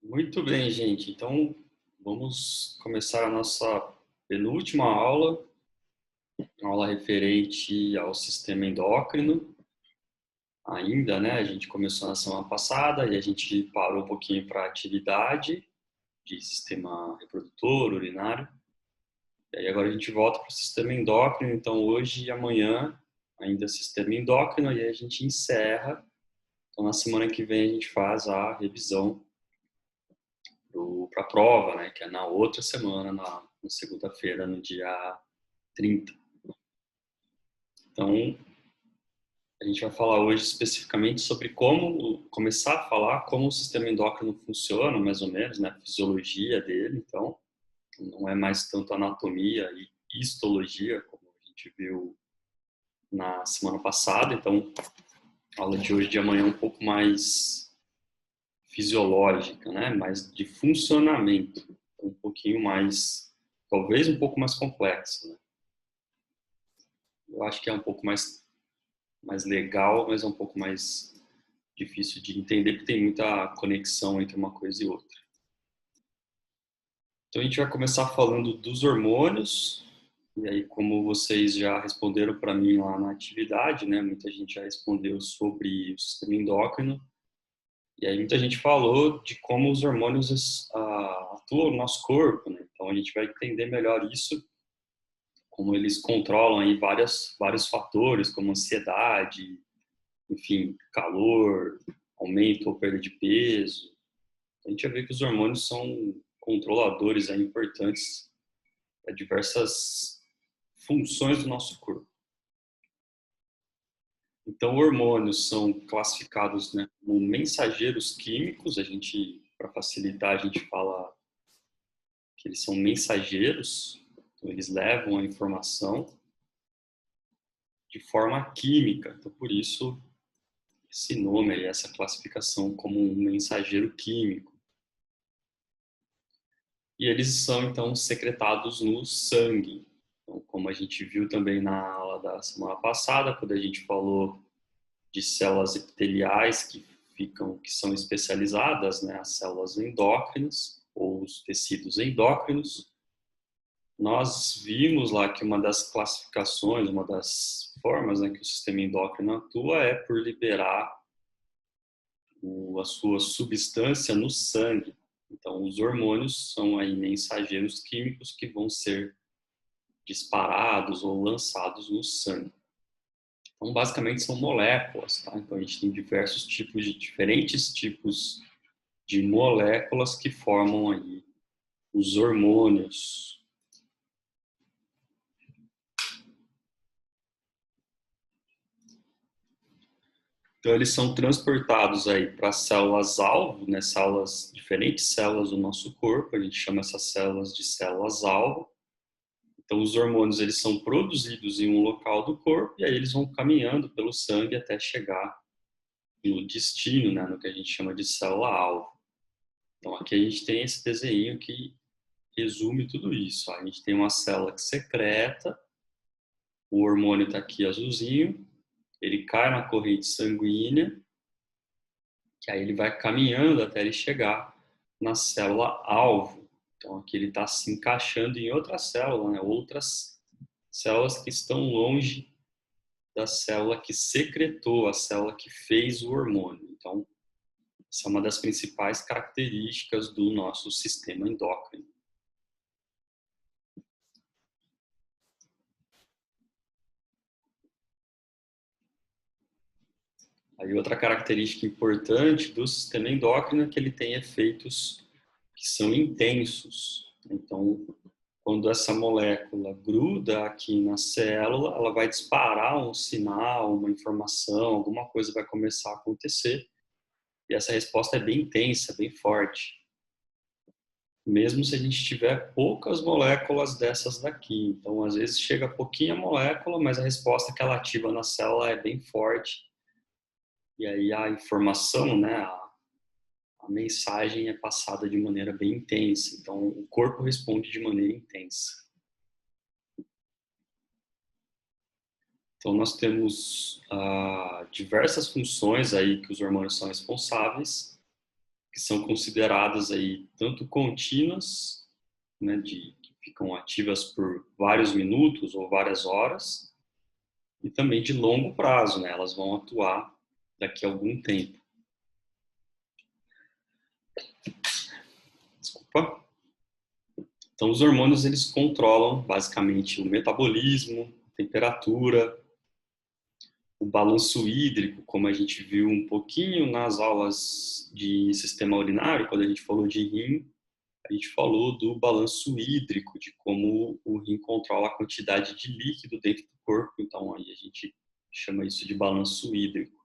Muito bem, gente. Então, vamos começar a nossa penúltima aula, aula referente ao sistema endócrino. Ainda, né? A gente começou na semana passada e a gente parou um pouquinho para a atividade de sistema reprodutor, urinário. E aí agora a gente volta para o sistema endócrino. Então, hoje e amanhã, ainda sistema endócrino, e aí a gente encerra. Então, na semana que vem, a gente faz a revisão para a prova, né, que é na outra semana, na segunda-feira, no dia 30. Então, a gente vai falar hoje especificamente sobre como começar a falar como o sistema endócrino funciona, mais ou menos, né, a fisiologia dele. Então, não é mais tanto anatomia e histologia, como a gente viu na semana passada. Então, a aula de hoje e de amanhã é um pouco mais fisiológica, né, mais de funcionamento, um pouquinho mais, talvez um pouco mais complexa, né? Eu acho que é um pouco mais legal, mas é um pouco mais difícil de entender, porque tem muita conexão entre uma coisa e outra. Então, a gente vai começar falando dos hormônios, e aí, como vocês já responderam para mim lá na atividade, né, muita gente já respondeu sobre o sistema endócrino, e aí muita gente falou de como os hormônios atuam no nosso corpo, né? Então, a gente vai entender melhor isso, como eles controlam aí vários fatores, como ansiedade, enfim, calor, aumento ou perda de peso. A gente vai ver que os hormônios são controladores aí importantes para diversas funções do nosso corpo. Então, hormônios são classificados, né, como mensageiros químicos. Para facilitar, a gente fala que eles são mensageiros, então eles levam a informação de forma química. Então, por isso, esse nome aí, essa classificação como um mensageiro químico. E eles são, então, secretados no sangue. Então, como a gente viu também na aula da semana passada, quando a gente falou de células epiteliais que são especializadas, né, as células endócrinas, ou os tecidos endócrinos, nós vimos lá que uma das classificações, uma das formas, né, que o sistema endócrino atua é por liberar a sua substância no sangue. Então, os hormônios são aí mensageiros químicos que vão ser disparados ou lançados no sangue. Então, basicamente, são moléculas, tá? Então, a gente tem diferentes tipos de moléculas que formam aí os hormônios. Então, eles são transportados aí para células-alvo, né? Diferentes células do nosso corpo. A gente chama essas células de células-alvo. Então, os hormônios eles são produzidos em um local do corpo e aí eles vão caminhando pelo sangue até chegar no destino, né, no que a gente chama de célula-alvo. Então, aqui a gente tem esse desenho que resume tudo isso. A gente tem uma célula que secreta, o hormônio está aqui azulzinho, ele cai na corrente sanguínea, que aí ele vai caminhando até ele chegar na célula-alvo. Então, aqui ele está se encaixando em outra célula, né, outras células que estão longe da célula que secretou, a célula que fez o hormônio. Então, essa é uma das principais características do nosso sistema endócrino. Aí outra característica importante do sistema endócrino é que ele tem efeitos que são intensos. Então, quando essa molécula gruda aqui na célula, ela vai disparar um sinal, uma informação, alguma coisa vai começar a acontecer. E essa resposta é bem intensa, bem forte. Mesmo se a gente tiver poucas moléculas dessas daqui. Então, às vezes chega pouquinha molécula, mas a resposta que ela ativa na célula é bem forte. E aí a informação, né, a mensagem é passada de maneira bem intensa. Então, o corpo responde de maneira intensa. Então, nós temos diversas funções aí que os hormônios são responsáveis. que são consideradas aí tanto contínuas, né, que ficam ativas por vários minutos ou várias horas, e também de longo prazo, né? Elas vão atuar daqui a algum tempo. Desculpa. Então, os hormônios, eles controlam basicamente o metabolismo, a temperatura, o balanço hídrico, como a gente viu um pouquinho nas aulas de sistema urinário, quando a gente falou de rim, a gente falou do balanço hídrico, de como o rim controla a quantidade de líquido dentro do corpo. Então, aí a gente chama isso de balanço hídrico.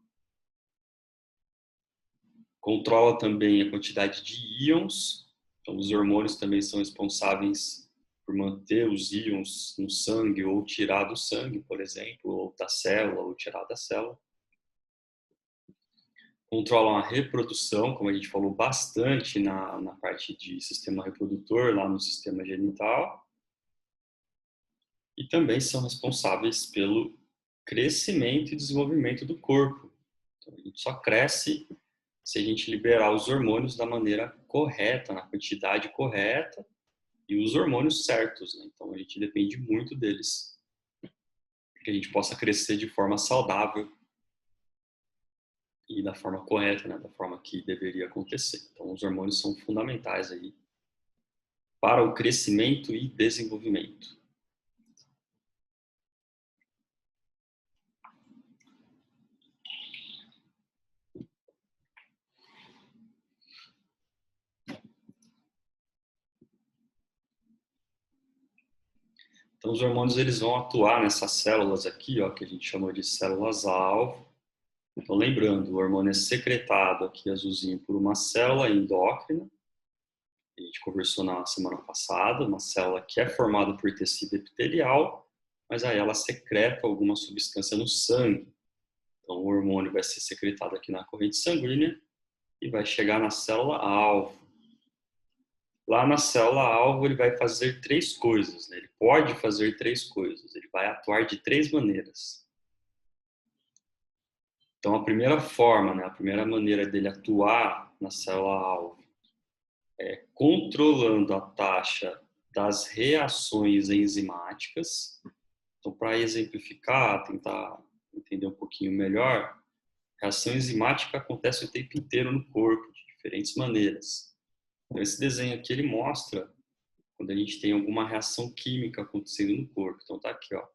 Controla também a quantidade de íons. Então, os hormônios também são responsáveis por manter os íons no sangue ou tirar do sangue, por exemplo, ou da célula, ou tirar da célula. Controlam a reprodução, como a gente falou bastante na parte de sistema reprodutor, lá no sistema genital. E também são responsáveis pelo crescimento e desenvolvimento do corpo. Então, a gente só cresce se a gente liberar os hormônios da maneira correta, na quantidade correta, e os hormônios certos, né? Então, a gente depende muito deles para que a gente possa crescer de forma saudável e da forma correta, né? Da forma que deveria acontecer. Então, os hormônios são fundamentais aí para o crescimento e desenvolvimento. Então, os hormônios, eles vão atuar nessas células aqui, ó, que a gente chamou de células-alvo. Então, lembrando, o hormônio é secretado aqui azulzinho por uma célula endócrina. A gente conversou na semana passada, uma célula que é formada por tecido epitelial, mas aí ela secreta alguma substância no sangue. Então, o hormônio vai ser secretado aqui na corrente sanguínea e vai chegar na célula-alvo. Lá na célula-alvo, ele vai fazer três coisas, né? Ele pode fazer três coisas, ele vai atuar de três maneiras. Então, a primeira forma, né, a primeira maneira dele atuar na célula-alvo é controlando a taxa das reações enzimáticas. Então, para exemplificar, tentar entender um pouquinho melhor, a reação enzimática acontece o tempo inteiro no corpo, de diferentes maneiras. Então, esse desenho aqui, ele mostra quando a gente tem alguma reação química acontecendo no corpo. Então, tá aqui, ó,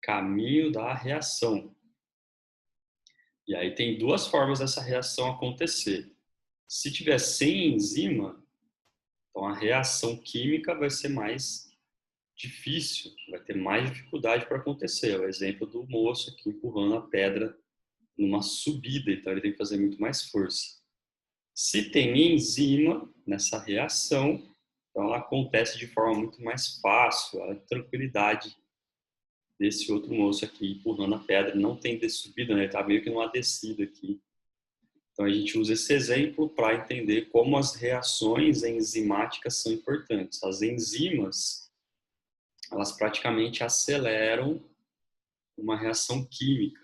caminho da reação. E aí tem duas formas dessa reação acontecer. Se tiver sem enzima, então a reação química vai ser mais difícil, vai ter mais dificuldade para acontecer. É o exemplo do moço aqui empurrando a pedra numa subida, então ele tem que fazer muito mais força. Se tem enzima nessa reação, então ela acontece de forma muito mais fácil, a tranquilidade desse outro moço aqui empurrando a pedra. Não tem subida, né? Ele está meio que numa descida aqui. Então a gente usa esse exemplo para entender como as reações enzimáticas são importantes. As enzimas, elas praticamente aceleram uma reação química.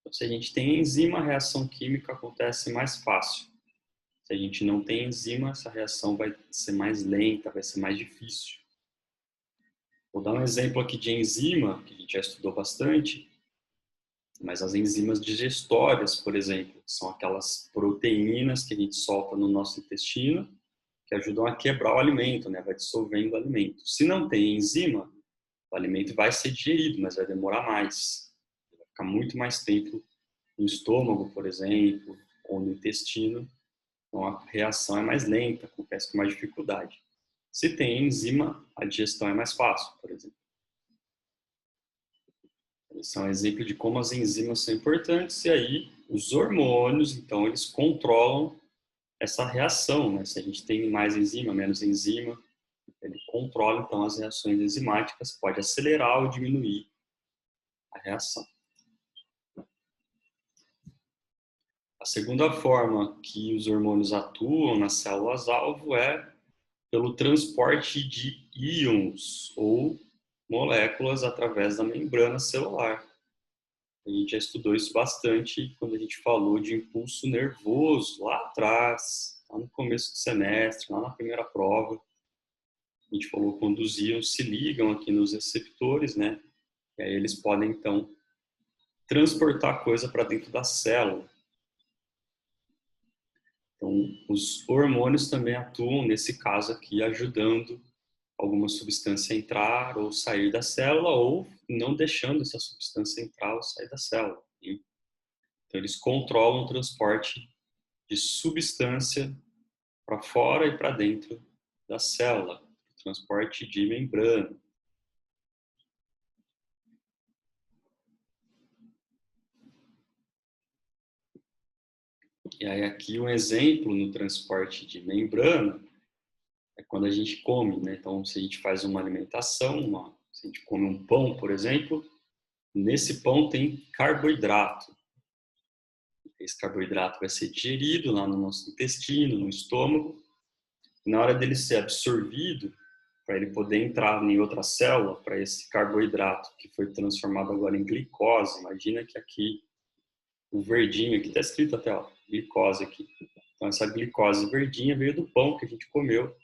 Então, se a gente tem enzima, a reação química acontece mais fácil. Se a gente não tem enzima, essa reação vai ser mais lenta, vai ser mais difícil. Vou dar um exemplo aqui de enzima, que a gente já estudou bastante, mas as enzimas digestórias, por exemplo, são aquelas proteínas que a gente solta no nosso intestino que ajudam a quebrar o alimento, né? Vai dissolvendo o alimento. Se não tem enzima, o alimento vai ser digerido, mas vai demorar mais. Vai ficar muito mais tempo no estômago, por exemplo, ou no intestino. Então a reação é mais lenta, acontece com mais dificuldade. Se tem enzima, a digestão é mais fácil, por exemplo. Esse é um exemplo de como as enzimas são importantes e aí os hormônios, então, eles controlam essa reação, né? Se a gente tem mais enzima, menos enzima, ele controla, então, as reações enzimáticas, pode acelerar ou diminuir a reação. A segunda forma que os hormônios atuam nas células-alvo é pelo transporte de íons ou moléculas através da membrana celular. A gente já estudou isso bastante quando a gente falou de impulso nervoso lá atrás. lá no começo do semestre, lá na primeira prova, a gente falou quando os íons se ligam aqui nos receptores, né? E aí eles podem, então, transportar coisa para dentro da célula. Então, os hormônios também atuam, nesse caso aqui, ajudando alguma substância a entrar ou sair da célula, ou não deixando essa substância entrar ou sair da célula. Então, eles controlam o transporte de substância para fora e para dentro da célula, o transporte de membrana. E aí aqui um exemplo no transporte de membrana é quando a gente come, né? Então, se a gente faz uma alimentação, se a gente come um pão, por exemplo, nesse pão tem carboidrato. Esse carboidrato vai ser digerido lá no nosso intestino, no estômago. E na hora dele ser absorvido, para ele poder entrar em outra célula, para esse carboidrato que foi transformado agora em glicose, imagina que aqui, o verdinho, aqui está escrito até, ó, glicose aqui. Então, essa glicose verdinha veio do pão que a gente comeu,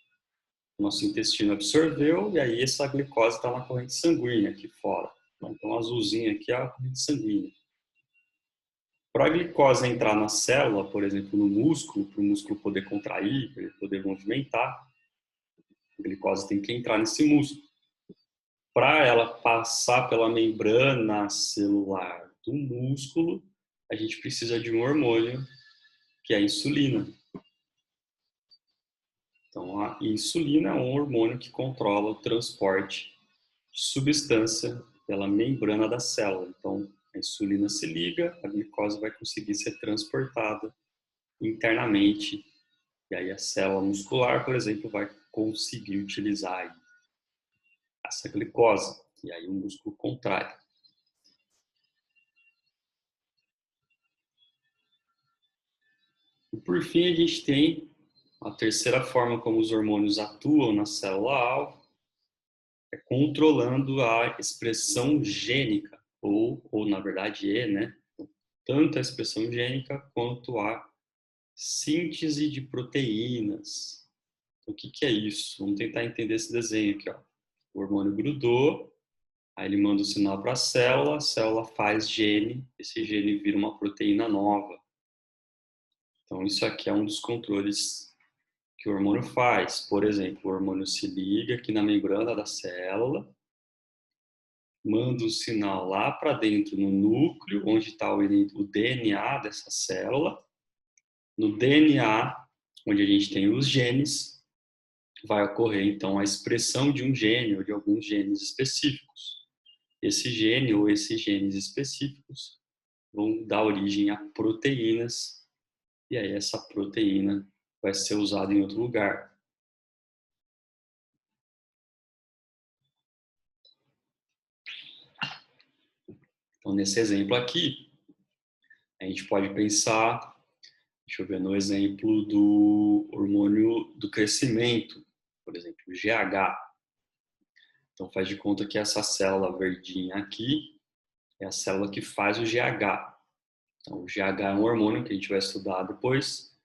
nosso intestino absorveu, e aí essa glicose está na corrente sanguínea aqui fora. Então, azulzinho aqui é a corrente sanguínea. Para a glicose entrar na célula, por exemplo, no músculo, para o músculo poder contrair, para ele poder movimentar, a glicose tem que entrar nesse músculo. Para ela passar pela membrana celular do músculo, a gente precisa de um hormônio, que é a insulina. Então, a insulina é um hormônio que controla o transporte de substância pela membrana da célula. Então, a insulina se liga, a glicose vai conseguir ser transportada internamente. E aí a célula muscular, por exemplo, vai conseguir utilizar essa glicose. E aí o músculo contrai. E por fim, a gente tem a terceira forma como os hormônios atuam na célula-alvo, é controlando a expressão gênica, ou na verdade né? Tanto a expressão gênica quanto a síntese de proteínas. Então, o que é isso? Vamos tentar entender esse desenho aqui. Ó. O hormônio grudou, aí ele manda o sinal para a célula faz gene, esse gene vira uma proteína nova. Então, isso aqui é um dos controles que o hormônio faz. Por exemplo, o hormônio se liga aqui na membrana da célula, manda um sinal lá para dentro no núcleo, onde está o DNA dessa célula. No DNA, onde a gente tem os genes, vai ocorrer então a expressão de um gene ou de alguns genes específicos. Esse gene ou esses genes específicos vão dar origem a proteínas, e aí essa proteína vai ser usada em outro lugar. Então, nesse exemplo aqui, a gente pode pensar, deixa eu ver, no exemplo do hormônio do crescimento, por exemplo, o GH. Então, faz de conta que essa célula verdinha aqui é a célula que faz o GH. Então, o GH é um hormônio que a gente vai estudar depois,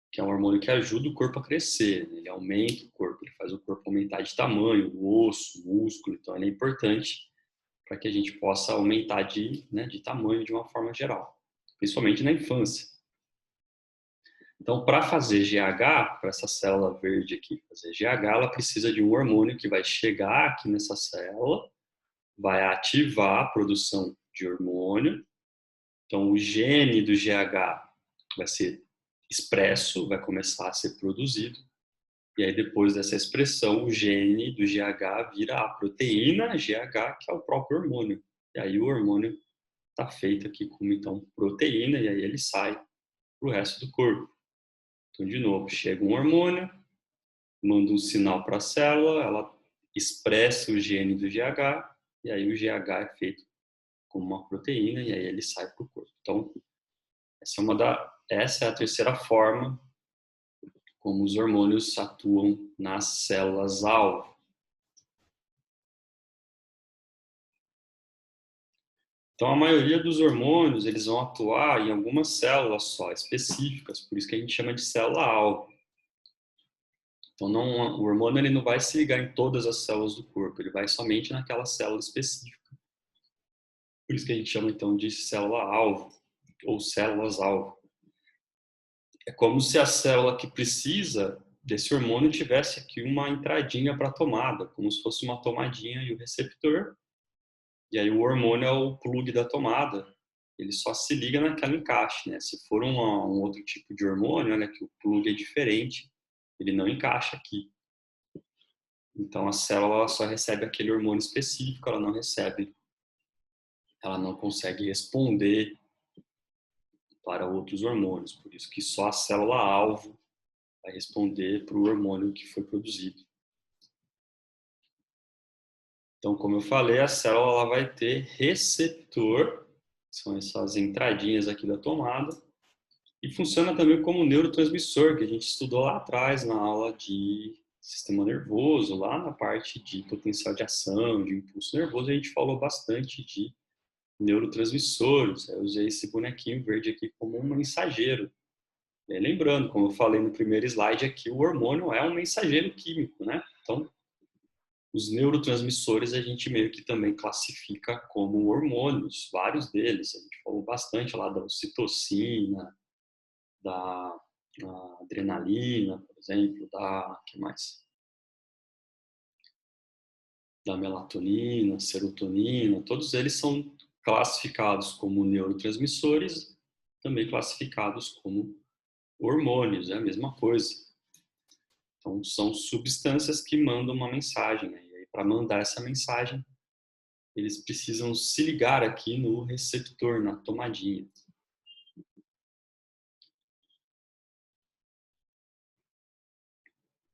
que é um hormônio que ajuda o corpo a crescer. Ele aumenta o corpo, ele faz o corpo aumentar de tamanho, o osso, o músculo. Então, ele é importante para que a gente possa aumentar de tamanho de uma forma geral, principalmente na infância. Então, para fazer GH, para essa célula verde aqui fazer GH, ela precisa de um hormônio que vai chegar aqui nessa célula, vai ativar a produção de hormônio. Então, o gene do GH vai ser expresso, vai começar a ser produzido. E aí, depois dessa expressão, o gene do GH vira a proteína GH, que é o próprio hormônio. E aí, o hormônio está feito aqui como, então, proteína, e aí ele sai para o resto do corpo. Então, de novo, chega um hormônio, manda um sinal para a célula, ela expressa o gene do GH, e aí o GH é feito como uma proteína, e aí ele sai para o corpo. Então, essa é a terceira forma como os hormônios atuam nas células-alvo. Então, a maioria dos hormônios, eles vão atuar em algumas células só, específicas, por isso que a gente chama de célula-alvo. Então, o hormônio ele não vai se ligar em todas as células do corpo, ele vai somente naquela célula específica. Por isso que a gente chama, então, de célula-alvo, ou células-alvo. É como se a célula que precisa desse hormônio tivesse aqui uma entradinha para a tomada, como se fosse uma tomadinha e o receptor. E aí o hormônio é o plug da tomada. Ele só se liga naquela encaixe, né? Se for um outro tipo de hormônio, olha que o plug é diferente, ele não encaixa aqui. Então a célula só recebe aquele hormônio específico, ela não consegue responder para outros hormônios. Por isso que só a célula-alvo vai responder para o hormônio que foi produzido. Então, como eu falei, a célula ela vai ter receptor, são essas entradinhas aqui da tomada, e funciona também como neurotransmissor, que a gente estudou lá atrás na aula de sistema nervoso, lá na parte de potencial de ação, de impulso nervoso, a gente falou bastante de neurotransmissores. Eu usei esse bonequinho verde aqui como um mensageiro. E lembrando, como eu falei no primeiro slide aqui, o hormônio é um mensageiro químico, né? Então, os neurotransmissores a gente meio que também classifica como hormônios, vários deles. A gente falou bastante lá da ocitocina, da adrenalina, por exemplo, que mais? Da melatonina, serotonina, todos eles são classificados como neurotransmissores, também classificados como hormônios, é a mesma coisa. Então, são substâncias que mandam uma mensagem, né? E aí, para mandar essa mensagem, eles precisam se ligar aqui no receptor, na tomadinha.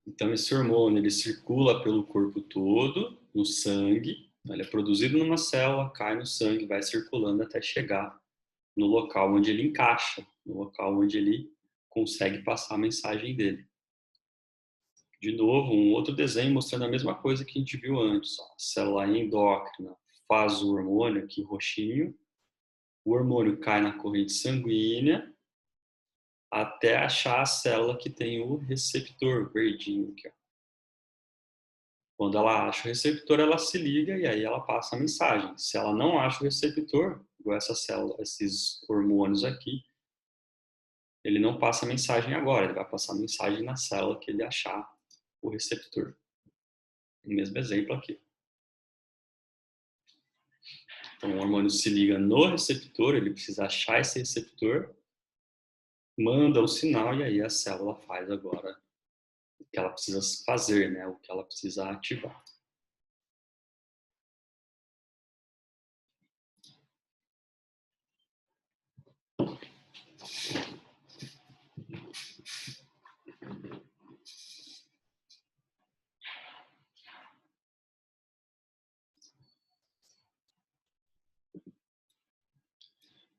Então, esse hormônio ele circula pelo corpo todo, no sangue, ele é produzido numa célula, cai no sangue, vai circulando até chegar no local onde ele encaixa, no local onde ele consegue passar a mensagem dele. De novo, um outro desenho mostrando a mesma coisa que a gente viu antes. A célula endócrina faz o hormônio aqui roxinho, o hormônio cai na corrente sanguínea até achar a célula que tem o receptor verdinho aqui. Quando ela acha o receptor, ela se liga e aí ela passa a mensagem. Se ela não acha o receptor, igual essa célula, esses hormônios aqui, ele não passa a mensagem agora, ele vai passar a mensagem na célula que ele achar o receptor. O mesmo exemplo aqui. Então, o hormônio se liga no receptor, ele precisa achar esse receptor, manda o sinal e aí a célula faz agora o que ela precisa fazer, né? O que ela precisa ativar.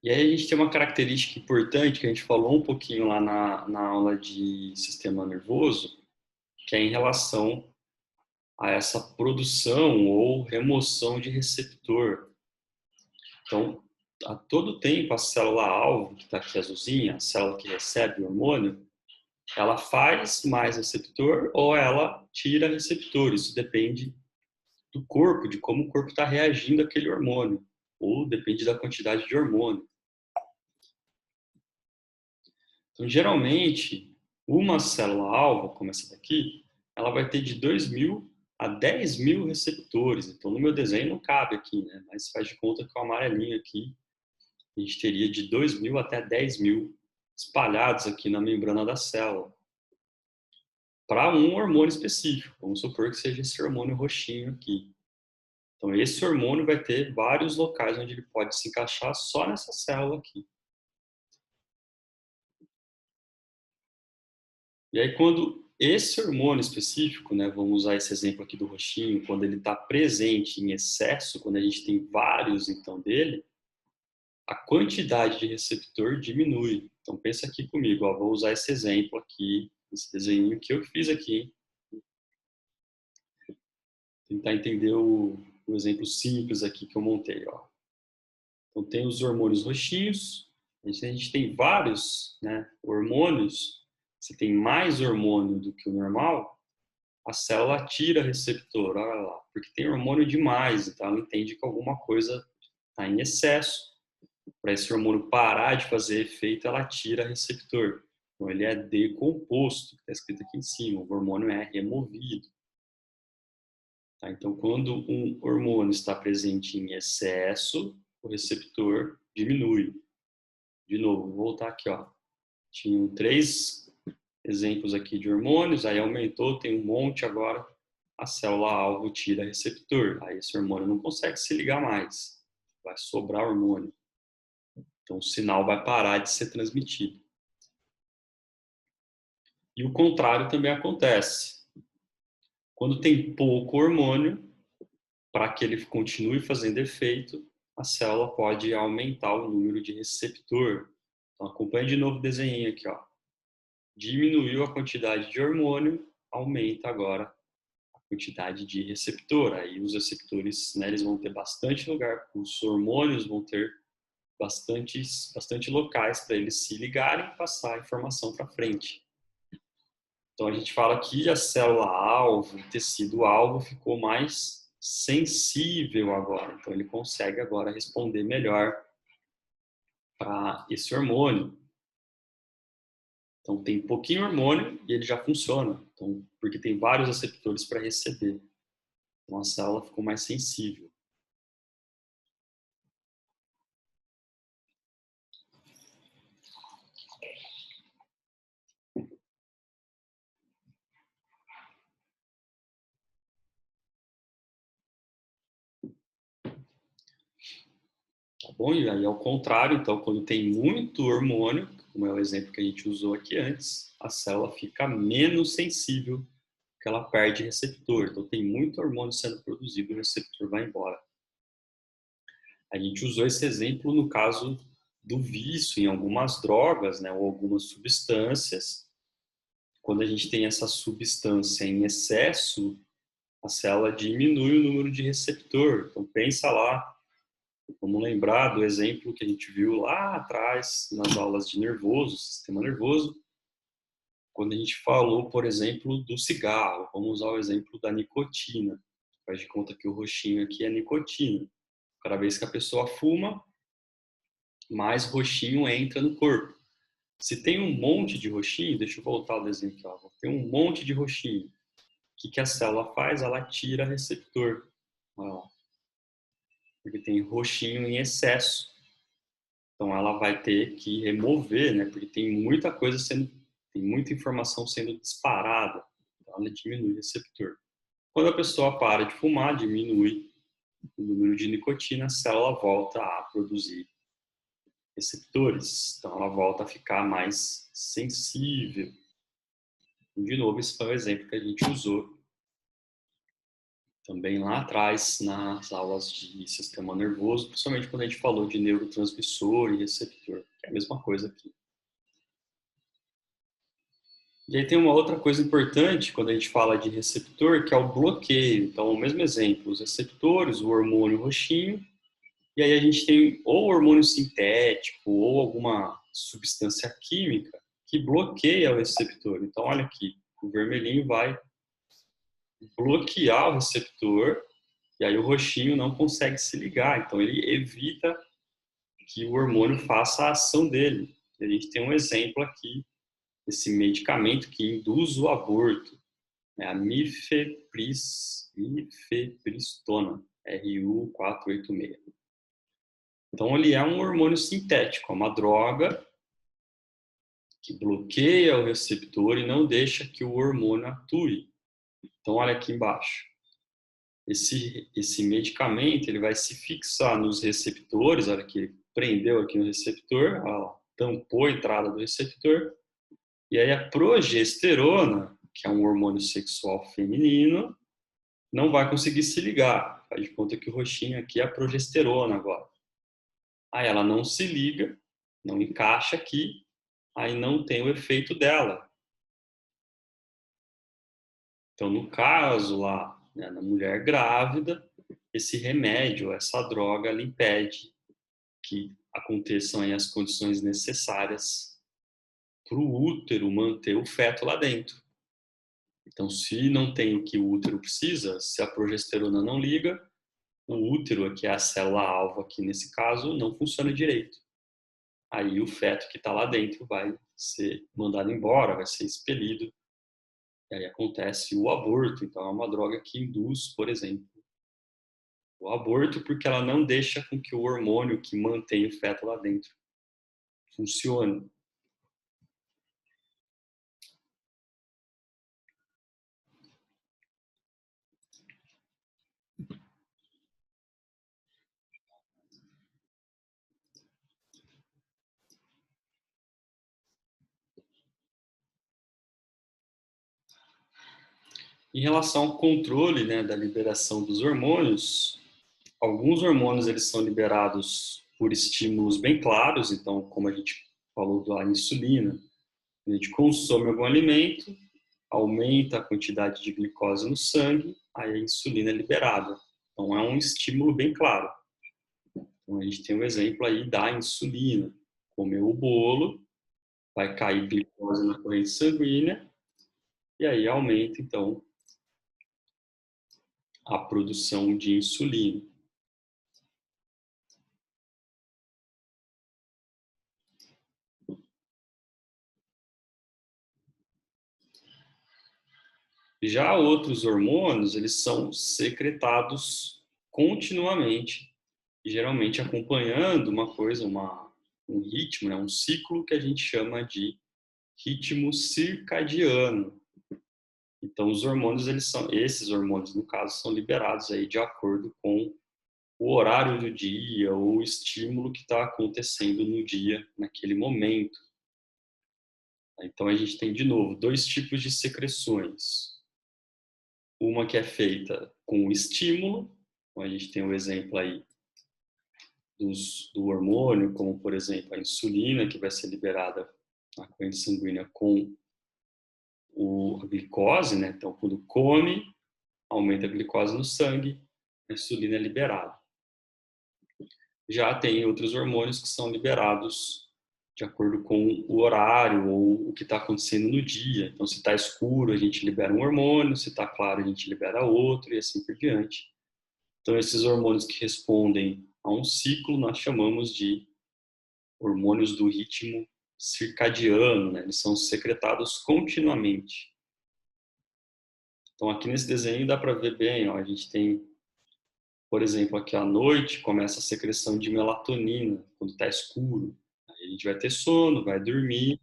E aí a gente tem uma característica importante que a gente falou um pouquinho lá na aula de sistema nervoso, que é em relação a essa produção ou remoção de receptor. Então, a todo tempo, a célula-alvo, que está aqui azulzinha, a célula que recebe o hormônio, ela faz mais receptor ou ela tira receptor. Isso depende do corpo, de como o corpo está reagindo àquele hormônio, ou depende da quantidade de hormônio. Então, geralmente, uma célula-alvo, como essa daqui, ela vai ter de 2.000 a 10.000 receptores. Então, no meu desenho não cabe aqui, né? Mas faz de conta que o amarelinho aqui, a gente teria de 2.000 até 10.000 espalhados aqui na membrana da célula. Para um hormônio específico, vamos supor que seja esse hormônio roxinho aqui. Então, esse hormônio vai ter vários locais onde ele pode se encaixar só nessa célula aqui. E aí, quando esse hormônio específico, né, vamos usar esse exemplo aqui do roxinho, quando ele está presente em excesso, quando a gente tem vários, então, dele, a quantidade de receptor diminui. Então, pensa aqui comigo, ó, vou usar esse exemplo aqui, esse desenho que eu fiz aqui. Tentar entender o exemplo simples aqui que eu montei, ó. Então, tem os hormônios roxinhos, a gente tem vários, né, hormônios. Você tem mais hormônio do que o normal, a célula tira receptor, olha lá, porque tem hormônio demais, então ela entende que alguma coisa está em excesso. Para esse hormônio parar de fazer efeito, ela tira receptor. Então ele é decomposto, está escrito aqui em cima, o hormônio é removido. Tá? Então, quando um hormônio está presente em excesso, o receptor diminui. De novo, vou voltar aqui, ó. Tinham 3 exemplos aqui de hormônios, aí aumentou, tem um monte agora, a célula-alvo tira receptor. Aí esse hormônio não consegue se ligar mais, vai sobrar hormônio. Então o sinal vai parar de ser transmitido. E o contrário também acontece. Quando tem pouco hormônio, para que ele continue fazendo efeito, a célula pode aumentar o número de receptor. Então acompanhe de novo o desenho aqui, ó. Diminuiu a quantidade de hormônio, aumenta agora a quantidade de receptor. Aí os receptores, né, eles vão ter bastante lugar, os hormônios vão ter bastante locais para eles se ligarem e passar a informação para frente. Então a gente fala que a célula-alvo, o tecido-alvo ficou mais sensível agora. Então ele consegue agora responder melhor para esse hormônio. Então tem pouquinho hormônio e ele já funciona, então, porque tem vários receptores para receber. Então a célula ficou mais sensível. Tá bom? E aí ao contrário, então quando tem muito hormônio, como é o exemplo que a gente usou aqui antes, a célula fica menos sensível, porque ela perde receptor. Então tem muito hormônio sendo produzido e o receptor vai embora. A gente usou esse exemplo no caso do vício em algumas drogas, né, ou algumas substâncias. Quando a gente tem essa substância em excesso, a célula diminui o número de receptor. Então pensa lá, vamos lembrar do exemplo que a gente viu lá atrás nas aulas de nervoso, sistema nervoso, quando a gente falou, por exemplo, do cigarro. Vamos usar o exemplo da nicotina. Faz de conta que o roxinho aqui é nicotina. Cada vez que a pessoa fuma, mais roxinho entra no corpo. Se tem um monte de roxinho, deixa eu voltar ao desenho aqui, ó. Tem um monte de roxinho. O que a célula faz? Ela tira receptor. Olha lá. Porque tem roxinho em excesso. Então ela vai ter que remover, né? Porque tem muita coisa sendo, tem muita informação sendo disparada. Então ela diminui o receptor. Quando a pessoa para de fumar, diminui o número de nicotina, a célula volta a produzir receptores. Então ela volta a ficar mais sensível. De novo, esse foi o exemplo que a gente usou também lá atrás nas aulas de sistema nervoso, principalmente quando a gente falou de neurotransmissor e receptor, que é a mesma coisa aqui. E aí tem uma outra coisa importante quando a gente fala de receptor, que é o bloqueio. Então, o mesmo exemplo, os receptores, o hormônio roxinho, e aí a gente tem ou hormônio sintético ou alguma substância química que bloqueia o receptor. Então, olha aqui, o vermelhinho vai bloquear o receptor e aí o roxinho não consegue se ligar. Então, ele evita que o hormônio faça a ação dele. E a gente tem um exemplo aqui, esse medicamento que induz o aborto, é a mifepristona, RU486. Então, ele é um hormônio sintético, é uma droga que bloqueia o receptor e não deixa que o hormônio atue. Então, olha aqui embaixo. Esse medicamento ele vai se fixar nos receptores, olha que ele prendeu aqui no receptor, ó, tampou a entrada do receptor, e aí a progesterona, que é um hormônio sexual feminino, não vai conseguir se ligar. Faz de conta que o roxinho aqui é a progesterona agora. Aí ela não se liga, não encaixa aqui, aí não tem o efeito dela. Então, no caso lá, né, na mulher grávida, esse remédio, essa droga, ela impede que aconteçam aí as condições necessárias para o útero manter o feto lá dentro. Então, se não tem o que o útero precisa, se a progesterona não liga, o útero, que é a célula-alvo aqui nesse caso, não funciona direito. Aí o feto que está lá dentro vai ser mandado embora, vai ser expelido. E aí acontece o aborto. Então, é uma droga que induz, por exemplo, o aborto, porque ela não deixa com que o hormônio que mantém o feto lá dentro funcione. Em relação ao controle, né, da liberação dos hormônios, alguns hormônios eles são liberados por estímulos bem claros, então, como a gente falou da insulina, a gente consome algum alimento, aumenta a quantidade de glicose no sangue, aí a insulina é liberada. Então, é um estímulo bem claro. Então, a gente tem um exemplo aí da insulina. Comeu o bolo, vai cair glicose na corrente sanguínea, e aí aumenta, então, a produção de insulina. Já outros hormônios, eles são secretados continuamente, e geralmente acompanhando uma coisa, um ritmo, né? Um ciclo que a gente chama de ritmo circadiano. Então, os hormônios, esses hormônios, no caso, são liberados aí de acordo com o horário do dia ou o estímulo que está acontecendo no dia, naquele momento. Então, a gente tem, de novo, dois tipos de secreções. Uma que é feita com o estímulo, então a gente tem o exemplo aí do hormônio, como, por exemplo, a insulina, que vai ser liberada na corrente sanguínea com a glicose, né? Então, quando come, aumenta a glicose no sangue, a insulina é liberada. Já tem outros hormônios que são liberados de acordo com o horário ou o que está acontecendo no dia. Então, se está escuro, a gente libera um hormônio, se está claro, a gente libera outro e assim por diante. Então, esses hormônios que respondem a um ciclo, nós chamamos de hormônios do ritmo circadiano, né? Eles são secretados continuamente. Então, aqui nesse desenho dá para ver bem, ó, a gente tem, por exemplo, aqui à noite começa a secreção de melatonina, quando está escuro. Aí a gente vai ter sono, vai dormir.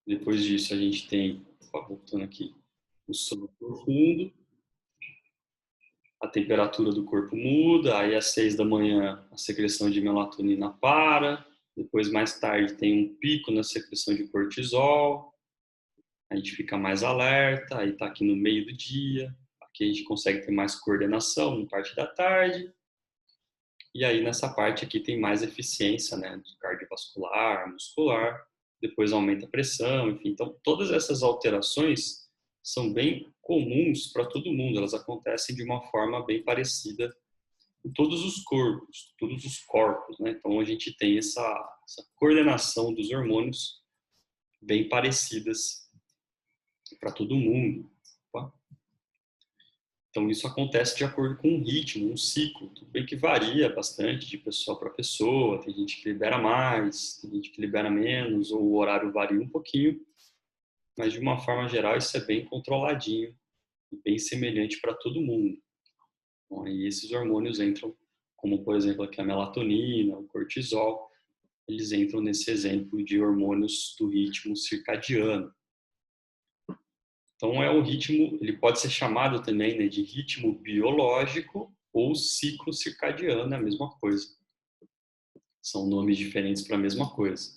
Depois disso, a gente tem, voltando aqui, o sono profundo, a temperatura do corpo muda, aí às 6 da manhã a secreção de melatonina para, depois mais tarde tem um pico na secreção de cortisol, a gente fica mais alerta, aí está aqui no meio do dia, aqui a gente consegue ter mais coordenação na parte da tarde, e aí nessa parte aqui tem mais eficiência, né, cardiovascular, muscular, depois aumenta a pressão, enfim. Então, todas essas alterações são bem comuns para todo mundo, elas acontecem de uma forma bem parecida em todos os corpos, né? Então, a gente tem essa coordenação dos hormônios bem parecidas para todo mundo. Tá? Então, isso acontece de acordo com um ritmo, um ciclo, tudo bem que varia bastante de pessoa para pessoa, tem gente que libera mais, tem gente que libera menos, ou o horário varia um pouquinho, mas de uma forma geral isso é bem controladinho e bem semelhante para todo mundo. Bom, e esses hormônios entram, como por exemplo aqui a melatonina, o cortisol, eles entram nesse exemplo de hormônios do ritmo circadiano. Então, é o ritmo, ele pode ser chamado também, né, de ritmo biológico ou ciclo circadiano, é a mesma coisa. São nomes diferentes para a mesma coisa.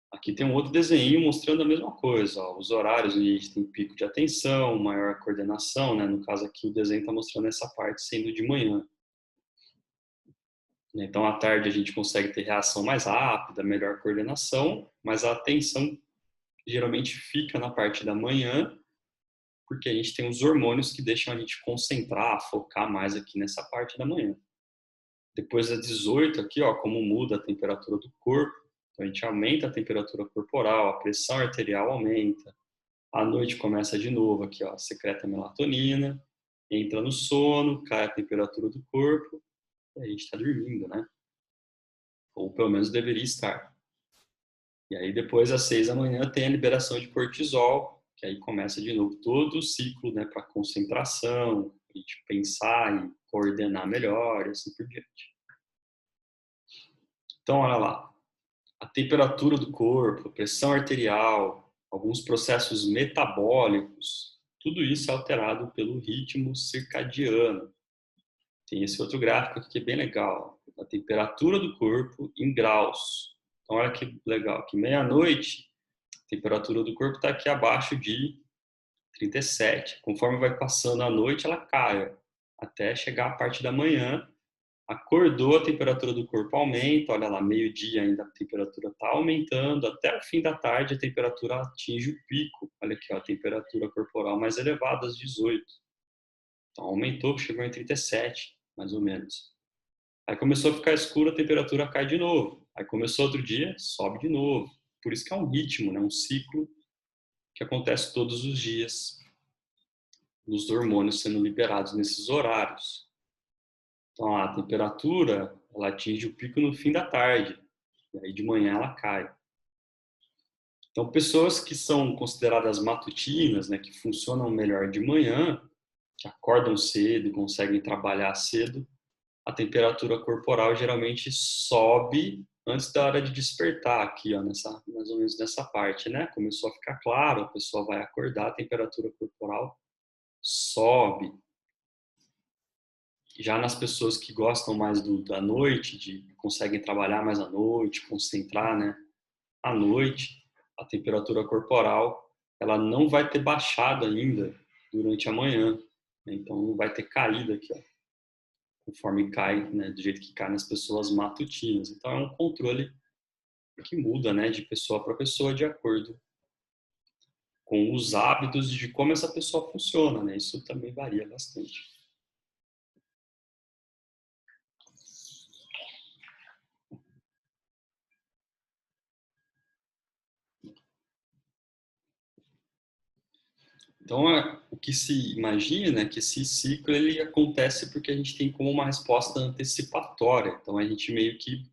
Aqui tem um outro desenho mostrando a mesma coisa, ó, os horários onde a gente tem pico de atenção, maior coordenação, né? No caso aqui o desenho está mostrando essa parte sendo de manhã. Então, à tarde a gente consegue ter reação mais rápida, melhor coordenação, mas a atenção geralmente fica na parte da manhã, porque a gente tem os hormônios que deixam a gente concentrar, focar mais aqui nessa parte da manhã. Depois das 18 aqui, ó, como muda a temperatura do corpo. Então a gente aumenta a temperatura corporal, a pressão arterial aumenta. À noite começa de novo aqui, ó, secreta melatonina, entra no sono, cai a temperatura do corpo, e a gente está dormindo, né? Ou pelo menos deveria estar. E aí depois às 6 da manhã tem a liberação de cortisol, que aí começa de novo todo o ciclo, né, para concentração, a gente pensar e coordenar melhor e assim por diante. Então, olha lá, a temperatura do corpo, a pressão arterial, alguns processos metabólicos, tudo isso é alterado pelo ritmo circadiano. Tem esse outro gráfico aqui que é bem legal, a temperatura do corpo em graus. Então, olha que legal, que meia-noite, a temperatura do corpo está aqui abaixo de 37. Conforme vai passando a noite, ela cai, até chegar a parte da manhã. Acordou, a temperatura do corpo aumenta, olha lá, meio-dia ainda a temperatura está aumentando, até o fim da tarde a temperatura atinge o pico. Olha aqui, ó, a temperatura corporal mais elevada, às 18. Então aumentou, chegou em 37, mais ou menos. Aí começou a ficar escuro, a temperatura cai de novo. Aí começou outro dia, sobe de novo. Por isso que é um ritmo, né? Um ciclo que acontece todos os dias, dos hormônios sendo liberados nesses horários. Então, a temperatura, ela atinge o pico no fim da tarde, e aí de manhã ela cai. Então, pessoas que são consideradas matutinas, né, que funcionam melhor de manhã, que acordam cedo, conseguem trabalhar cedo, a temperatura corporal geralmente sobe antes da hora de despertar, aqui, ó, mais ou menos nessa parte, né? Começou a ficar claro, a pessoa vai acordar, a temperatura corporal sobe. Já nas pessoas que gostam mais da noite, conseguem trabalhar mais à noite, concentrar, né, à noite, a temperatura corporal ela não vai ter baixado ainda durante a manhã, né? Então não vai ter caído aqui, ó, conforme cai, né, do jeito que cai nas pessoas matutinas. Então é um controle que muda, né, de pessoa para pessoa de acordo com os hábitos de como essa pessoa funciona, né? Isso também varia bastante. Então, o que se imagina é que esse ciclo ele acontece porque a gente tem como uma resposta antecipatória. Então, a gente meio que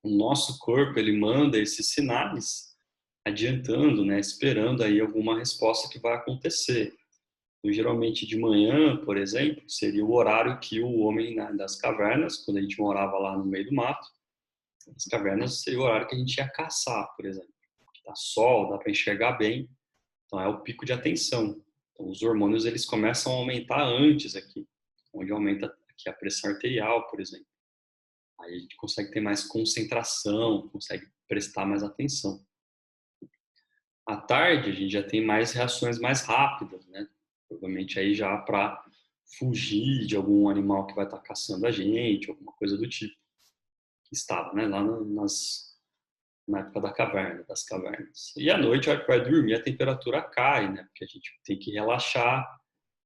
o nosso corpo ele manda esses sinais adiantando, né, esperando aí alguma resposta que vai acontecer. Então, geralmente de manhã, por exemplo, seria o horário que o homem, né, das cavernas, quando a gente morava lá no meio do mato, as cavernas seria o horário que a gente ia caçar, por exemplo. Dá sol, dá para enxergar bem, então é o pico de atenção. Então, os hormônios eles começam a aumentar antes aqui, onde aumenta aqui a pressão arterial, por exemplo. Aí a gente consegue ter mais concentração, consegue prestar mais atenção. À tarde, a gente já tem mais reações mais rápidas, né? Provavelmente aí já para fugir de algum animal que vai estar caçando a gente, alguma coisa do tipo. Que estava, né? Lá na época das cavernas. E à noite, a hora que vai dormir, a temperatura cai, né? Porque a gente tem que relaxar,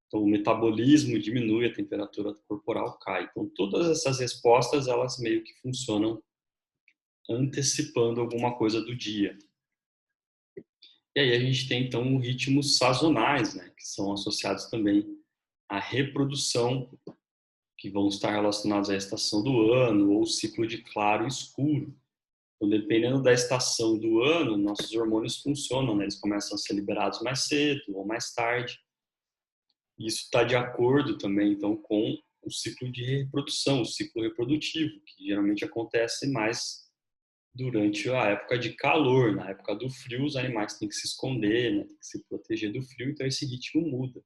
então o metabolismo diminui, a temperatura corporal cai. Então todas essas respostas, elas meio que funcionam antecipando alguma coisa do dia. E aí a gente tem então ritmos sazonais, né? Que são associados também à reprodução, que vão estar relacionados à estação do ano ou ciclo de claro e escuro. Então, dependendo da estação do ano, nossos hormônios funcionam, né? Eles começam a ser liberados mais cedo ou mais tarde. Isso está de acordo também, então, com o ciclo de reprodução, o ciclo reprodutivo, que geralmente acontece mais durante a época de calor. Na época do frio, os animais têm que se esconder, né? Têm que se proteger do frio, então esse ritmo muda.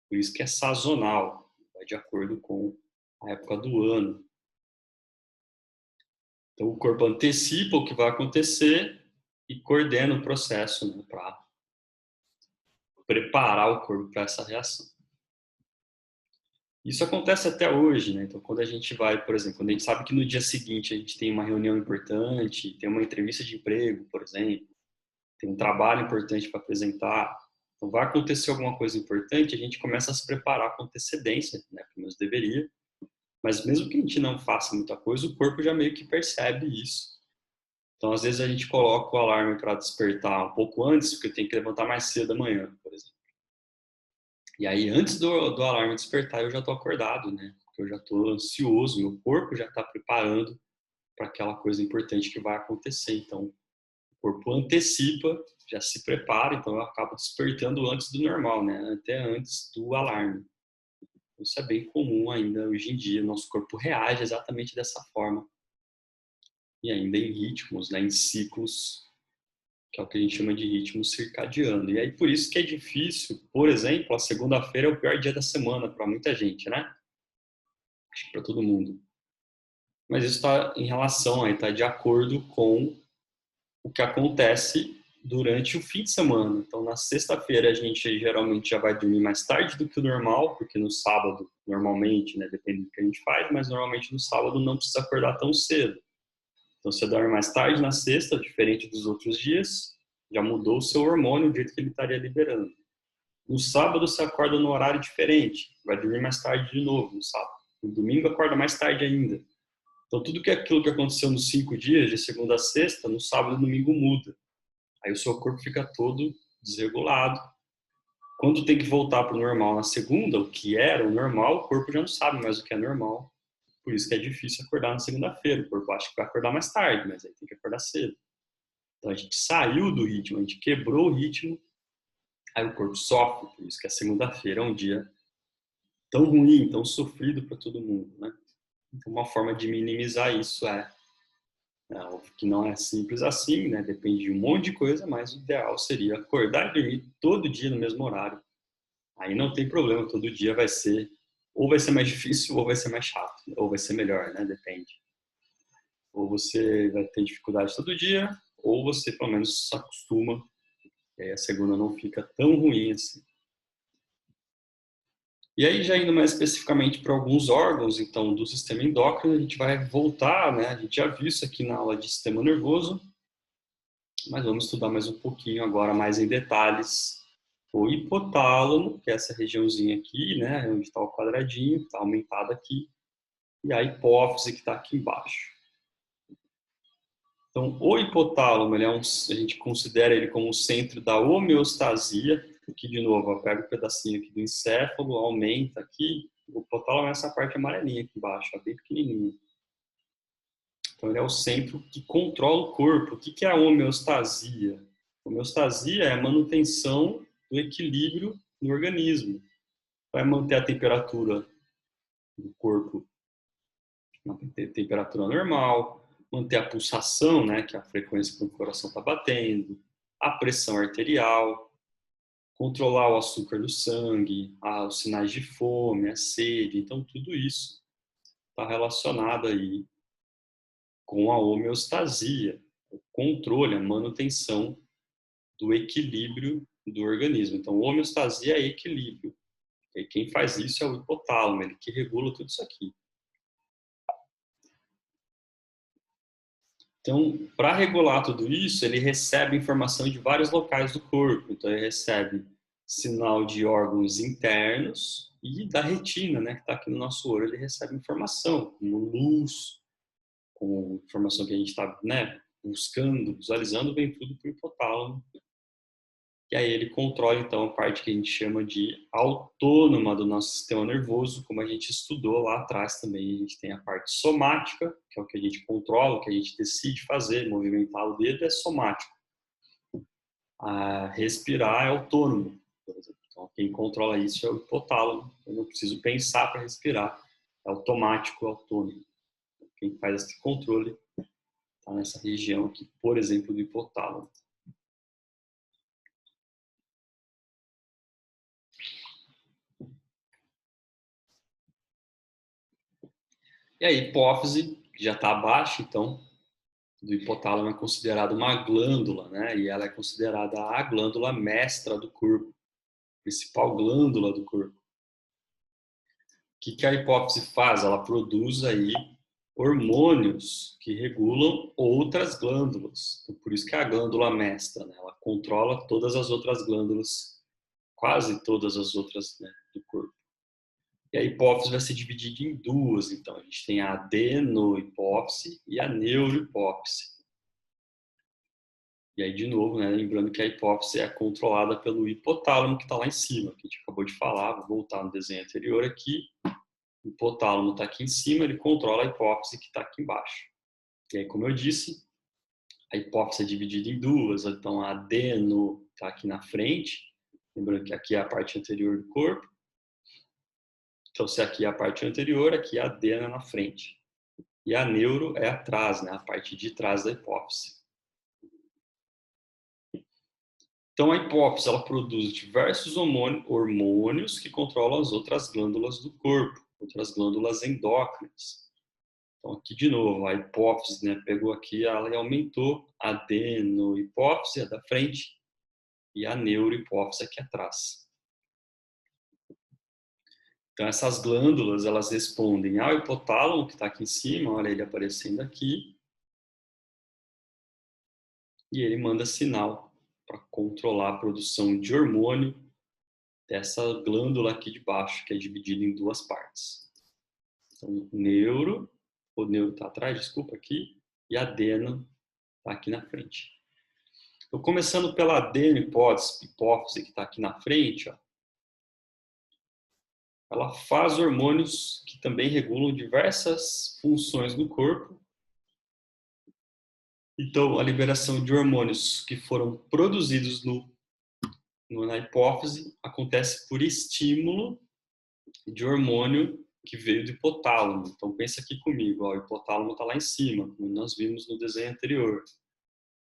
Por isso que é sazonal, vai de acordo com a época do ano. Então, o corpo antecipa o que vai acontecer e coordena o processo, né, para preparar o corpo para essa reação. Isso acontece até hoje, né? Então, quando a gente vai, por exemplo, quando a gente sabe que no dia seguinte a gente tem uma reunião importante, tem uma entrevista de emprego, por exemplo, tem um trabalho importante para apresentar, então vai acontecer alguma coisa importante, a gente começa a se preparar com antecedência, né? Pelo menos deveria, Mas mesmo que a gente não faça muita coisa, o corpo já meio que percebe isso. Então, às vezes, a gente coloca o alarme para despertar um pouco antes, porque eu tenho que levantar mais cedo amanhã, por exemplo. E aí, antes do alarme despertar, eu já estou acordado, né? Porque eu já estou ansioso, meu corpo já está preparando para aquela coisa importante que vai acontecer. Então, o corpo antecipa, já se prepara, então eu acabo despertando antes do normal, né? Até antes do alarme. Isso é bem comum ainda hoje em dia. Nosso corpo reage exatamente dessa forma. E ainda em ritmos, né? Em ciclos, que é o que a gente chama de ritmo circadiano. E aí por isso que é difícil, por exemplo, a segunda-feira é o pior dia da semana para muita gente, né? Acho que para todo mundo. Mas isso está em relação, está de acordo com o que acontece durante o fim de semana. Então, na sexta-feira, a gente geralmente já vai dormir mais tarde do que o normal, porque no sábado, normalmente, né, depende do que a gente faz, mas normalmente no sábado não precisa acordar tão cedo. Então, você dorme mais tarde na sexta, diferente dos outros dias, já mudou o seu hormônio, o jeito que ele estaria liberando. No sábado, você acorda no horário diferente, vai dormir mais tarde de novo no sábado. No domingo, acorda mais tarde ainda. Então, tudo que aquilo que aconteceu nos 5 dias, de segunda a sexta, no sábado e domingo muda. Aí o seu corpo fica todo desregulado. Quando tem que voltar para o normal na segunda, o que era o normal, o corpo já não sabe mais o que é normal. Por isso que é difícil acordar na segunda-feira. O corpo acha que vai acordar mais tarde, mas aí tem que acordar cedo. Então a gente saiu do ritmo, a gente quebrou o ritmo, aí o corpo sofre. Por isso que a segunda-feira é um dia tão ruim, tão sofrido para todo mundo, né? Então uma forma de minimizar isso óbvio que não é simples assim, né? Depende de um monte de coisa, mas o ideal seria acordar e dormir todo dia no mesmo horário. Aí não tem problema, todo dia ou vai ser mais difícil, ou vai ser mais chato, ou vai ser melhor, né? Depende. Ou você vai ter dificuldade todo dia, ou você pelo menos se acostuma, e aí a segunda não fica tão ruim assim. E aí, já indo mais especificamente para alguns órgãos, então, do sistema endócrino, a gente vai voltar, né? A gente já viu isso aqui na aula de sistema nervoso, mas vamos estudar mais um pouquinho agora, mais em detalhes, o hipotálamo, que é essa regiãozinha aqui, né? Onde está o quadradinho, está aumentado aqui, e a hipófise que está aqui embaixo. Então, o hipotálamo, a gente considera ele como o centro da homeostasia. Aqui, de novo, eu pego um pedacinho aqui do encéfalo, aumenta aqui. O hipotálamo é essa parte amarelinha aqui embaixo, é bem pequenininho. Então, ele é o centro que controla o corpo. O que é a homeostasia? A homeostasia é a manutenção do equilíbrio no organismo. Vai manter a temperatura do corpo na temperatura normal, manter a pulsação, né, que é a frequência que o coração está batendo, a pressão arterial, controlar o açúcar do sangue, os sinais de fome, a sede. Então, tudo isso está relacionado aí com a homeostasia, o controle, a manutenção do equilíbrio do organismo. Então, homeostasia é equilíbrio. E quem faz isso é o hipotálamo, ele que regula tudo isso aqui. Então, para regular tudo isso, ele recebe informação de vários locais do corpo. Então, ele recebe sinal de órgãos internos e da retina, né, que está aqui no nosso olho. Ele recebe informação, como luz, como informação que a gente está, né, buscando, visualizando, vem tudo para o hipotálamo. E aí ele controla, então, a parte que a gente chama de autônoma do nosso sistema nervoso, como a gente estudou lá atrás também. A gente tem a parte somática, que é o que a gente controla, o que a gente decide fazer, movimentar o dedo é somático. A respirar é autônomo, por exemplo. Então, quem controla isso é o hipotálamo. Eu não preciso pensar para respirar. É automático, autônomo. Quem faz esse controle está nessa região aqui, por exemplo, do hipotálamo. E a hipófise já está abaixo, então, do hipotálamo é considerada uma glândula, né? E ela é considerada a glândula mestra do corpo, principal glândula do corpo. O que a hipófise faz? Ela produz aí hormônios que regulam outras glândulas. Então, por isso que é a glândula mestra, né? Ela controla todas as outras glândulas, quase todas as outras, né, do corpo. E a hipófise vai ser dividida em duas. Então, a gente tem a adenohipófise e a neurohipófise. E aí, de novo, né, lembrando que a hipófise é controlada pelo hipotálamo, que está lá em cima, que a gente acabou de falar. Vou voltar no desenho anterior aqui. O hipotálamo está aqui em cima, ele controla a hipófise que está aqui embaixo. E aí, como eu disse, a hipófise é dividida em duas. Então, a adeno está aqui na frente. Lembrando que aqui é a parte anterior do corpo. Então, se aqui é a parte anterior, aqui é a adena na frente. E a neuro é atrás, né? A parte de trás da hipófise. Então, a hipófise ela produz diversos hormônios que controlam as outras glândulas do corpo, outras glândulas endócrinas. Então, aqui de novo, a hipófise, né, pegou aqui, ela aumentou a adenohipófise, a da frente, e a neurohipófise aqui atrás. Então, essas glândulas, elas respondem ao hipotálamo, que está aqui em cima, olha ele aparecendo aqui, e ele manda sinal para controlar a produção de hormônio dessa glândula aqui de baixo, que é dividida em duas partes. Então, o neuro está atrás, desculpa, aqui, e a adeno está aqui na frente. Então, começando pela adenohipófise, que está aqui na frente, ó, ela faz hormônios que também regulam diversas funções do corpo. Então, a liberação de hormônios que foram produzidos na hipófise acontece por estímulo de hormônio que veio do hipotálamo. Então, pensa aqui comigo, ó, o hipotálamo está lá em cima, como nós vimos no desenho anterior.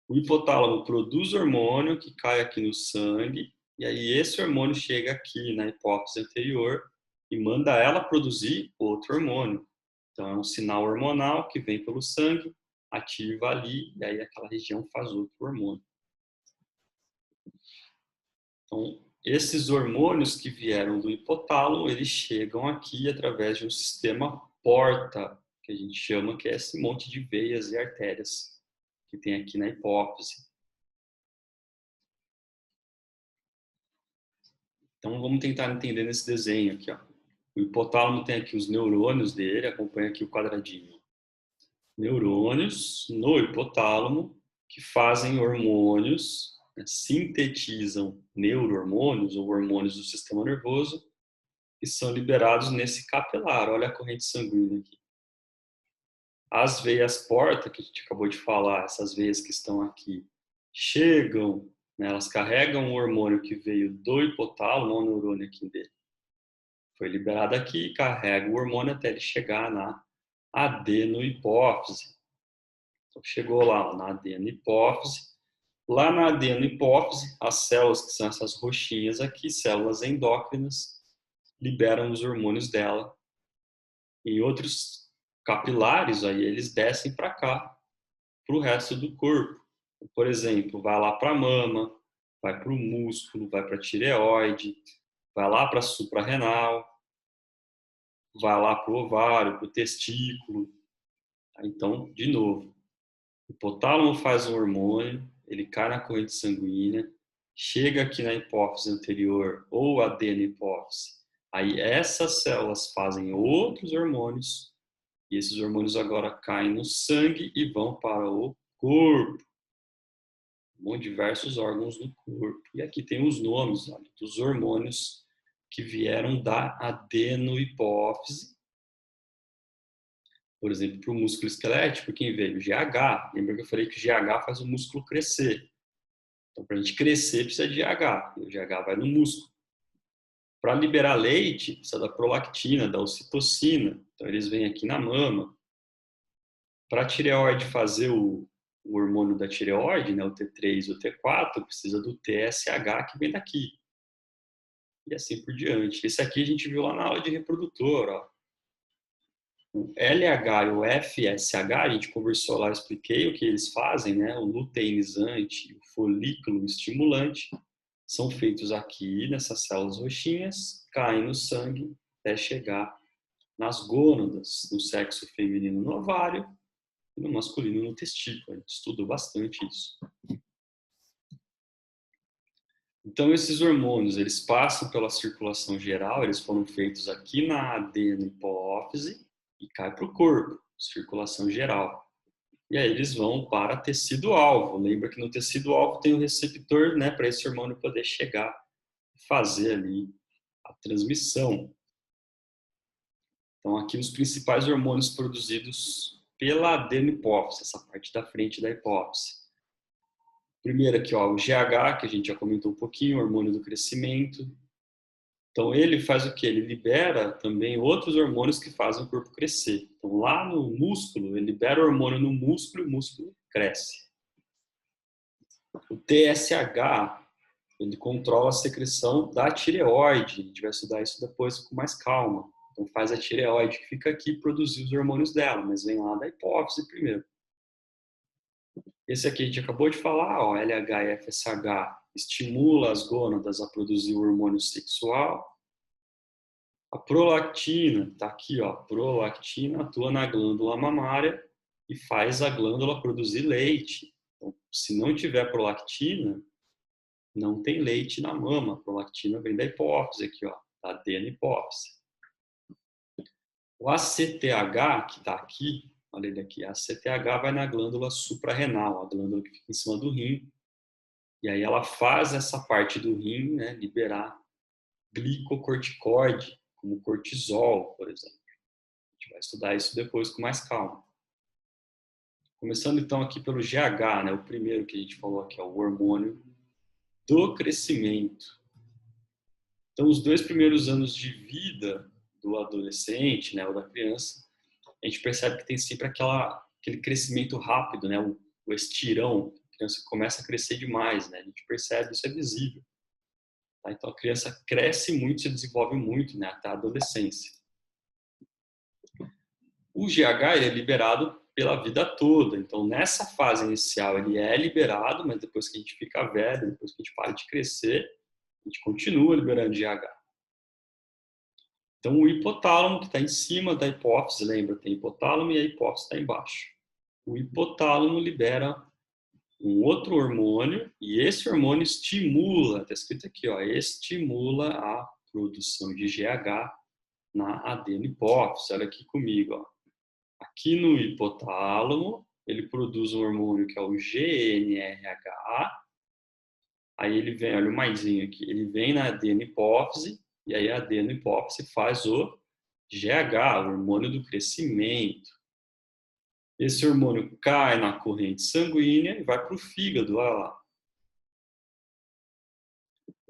O hipotálamo produz hormônio que cai aqui no sangue, e aí esse hormônio chega aqui na hipófise anterior e manda ela produzir outro hormônio. Então, é um sinal hormonal que vem pelo sangue, ativa ali, e aí aquela região faz outro hormônio. Então, esses hormônios que vieram do hipotálamo, eles chegam aqui através de um sistema porta, que a gente chama, que é esse monte de veias e artérias que tem aqui na hipófise. Então, vamos tentar entender nesse desenho aqui, ó. O hipotálamo tem aqui os neurônios dele, acompanha aqui o quadradinho. Neurônios no hipotálamo que fazem hormônios, né, sintetizam neurohormônios ou hormônios do sistema nervoso que são liberados nesse capilar. Olha a corrente sanguínea aqui. As veias porta, que a gente acabou de falar, essas veias que estão aqui, chegam, né, elas carregam o hormônio que veio do hipotálamo, o neurônio aqui dele. Foi liberado aqui, carrega o hormônio até ele chegar na adenohipófise. Então, chegou lá na adenohipófise. Lá na adenohipófise, as células, que são essas roxinhas aqui, células endócrinas, liberam os hormônios dela. Em outros capilares, aí, eles descem para cá, para o resto do corpo. Por exemplo, vai lá para a mama, vai para o músculo, vai para a tireoide, vai lá para a suprarrenal, vai lá para o ovário, para o testículo. Então, de novo, o hipotálamo faz um hormônio, ele cai na corrente sanguínea, chega aqui na hipófise anterior ou adenohipófise. Aí essas células fazem outros hormônios e esses hormônios agora caem no sangue e vão para o corpo, diversos órgãos do corpo. E aqui tem os nomes, olha, dos hormônios que vieram da adenohipófise. Por exemplo, para o músculo esquelético, quem veio? O GH. Lembra que eu falei que o GH faz o músculo crescer. Então, para a gente crescer, precisa de GH. E o GH vai no músculo. Para liberar leite, precisa da prolactina, da ocitocina. Então, eles vêm aqui na mama. Para a tireoide fazer o hormônio da tireoide, né, o T3 e o T4, precisa do TSH que vem daqui. E assim por diante. Esse aqui a gente viu lá na aula de reprodutor, ó. O LH e o FSH, a gente conversou lá, expliquei o que eles fazem, né? O luteinizante, o folículo estimulante, são feitos aqui nessas células roxinhas, caem no sangue até chegar nas gônadas, no sexo feminino no ovário e no masculino no testículo. A gente estudou bastante isso. Então, esses hormônios, eles passam pela circulação geral, eles foram feitos aqui na adeno-hipófise e cai para o corpo, circulação geral. E aí eles vão para tecido-alvo. Lembra que no tecido-alvo tem um receptor, né, para esse hormônio poder chegar e fazer ali a transmissão. Então, aqui os principais hormônios produzidos pela adeno-hipófise, essa parte da frente da hipófise. Primeiro aqui, ó, o GH, que a gente já comentou um pouquinho, o hormônio do crescimento. Então, ele faz o quê? Ele libera também outros hormônios que fazem o corpo crescer. Então, lá no músculo, ele libera o hormônio no músculo e o músculo cresce. O TSH, ele controla a secreção da tireoide. A gente vai estudar isso depois com mais calma. Então, faz a tireoide que fica aqui produzir os hormônios dela, mas vem lá da hipófise primeiro. Esse aqui a gente acabou de falar, ó, LH e FSH estimula as gônadas a produzir o hormônio sexual. A prolactina, tá aqui, ó, prolactina atua na glândula mamária e faz a glândula produzir leite. Então, se não tiver prolactina, não tem leite na mama. A prolactina vem da hipófise aqui, ó, da adenihipófise. O ACTH, que está aqui, olha ele aqui, a ACTH vai na glândula suprarrenal, a glândula que fica em cima do rim. E aí ela faz essa parte do rim, né, liberar glicocorticoide, como cortisol, por exemplo. A gente vai estudar isso depois com mais calma. Começando então aqui pelo GH, né, o primeiro que a gente falou aqui, é o hormônio do crescimento. Então, os 2 primeiros anos de vida do adolescente, né, ou da criança, a gente percebe que tem sempre aquele crescimento rápido, né, o estirão. A criança começa a crescer demais, né, a gente percebe, isso é visível. Tá? Então, a criança cresce muito, se desenvolve muito, né, até a adolescência. O GH ele é liberado pela vida toda. Então, nessa fase inicial, ele é liberado, mas depois que a gente fica velho, depois que a gente para de crescer, a gente continua liberando GH. Então, o hipotálamo, que está em cima da hipófise, lembra, tem hipotálamo e a hipófise está embaixo. O hipotálamo libera um outro hormônio e esse hormônio estimula, está escrito aqui, ó, estimula a produção de GH na adenihipófise. Olha aqui comigo, ó. Aqui no hipotálamo, ele produz um hormônio que é o GNRH. Aí ele vem, olha o maisinho aqui, ele vem na adenihipófise e aí a adenihipófise faz o GH, o hormônio do crescimento. Esse hormônio cai na corrente sanguínea e vai para o fígado, olha lá.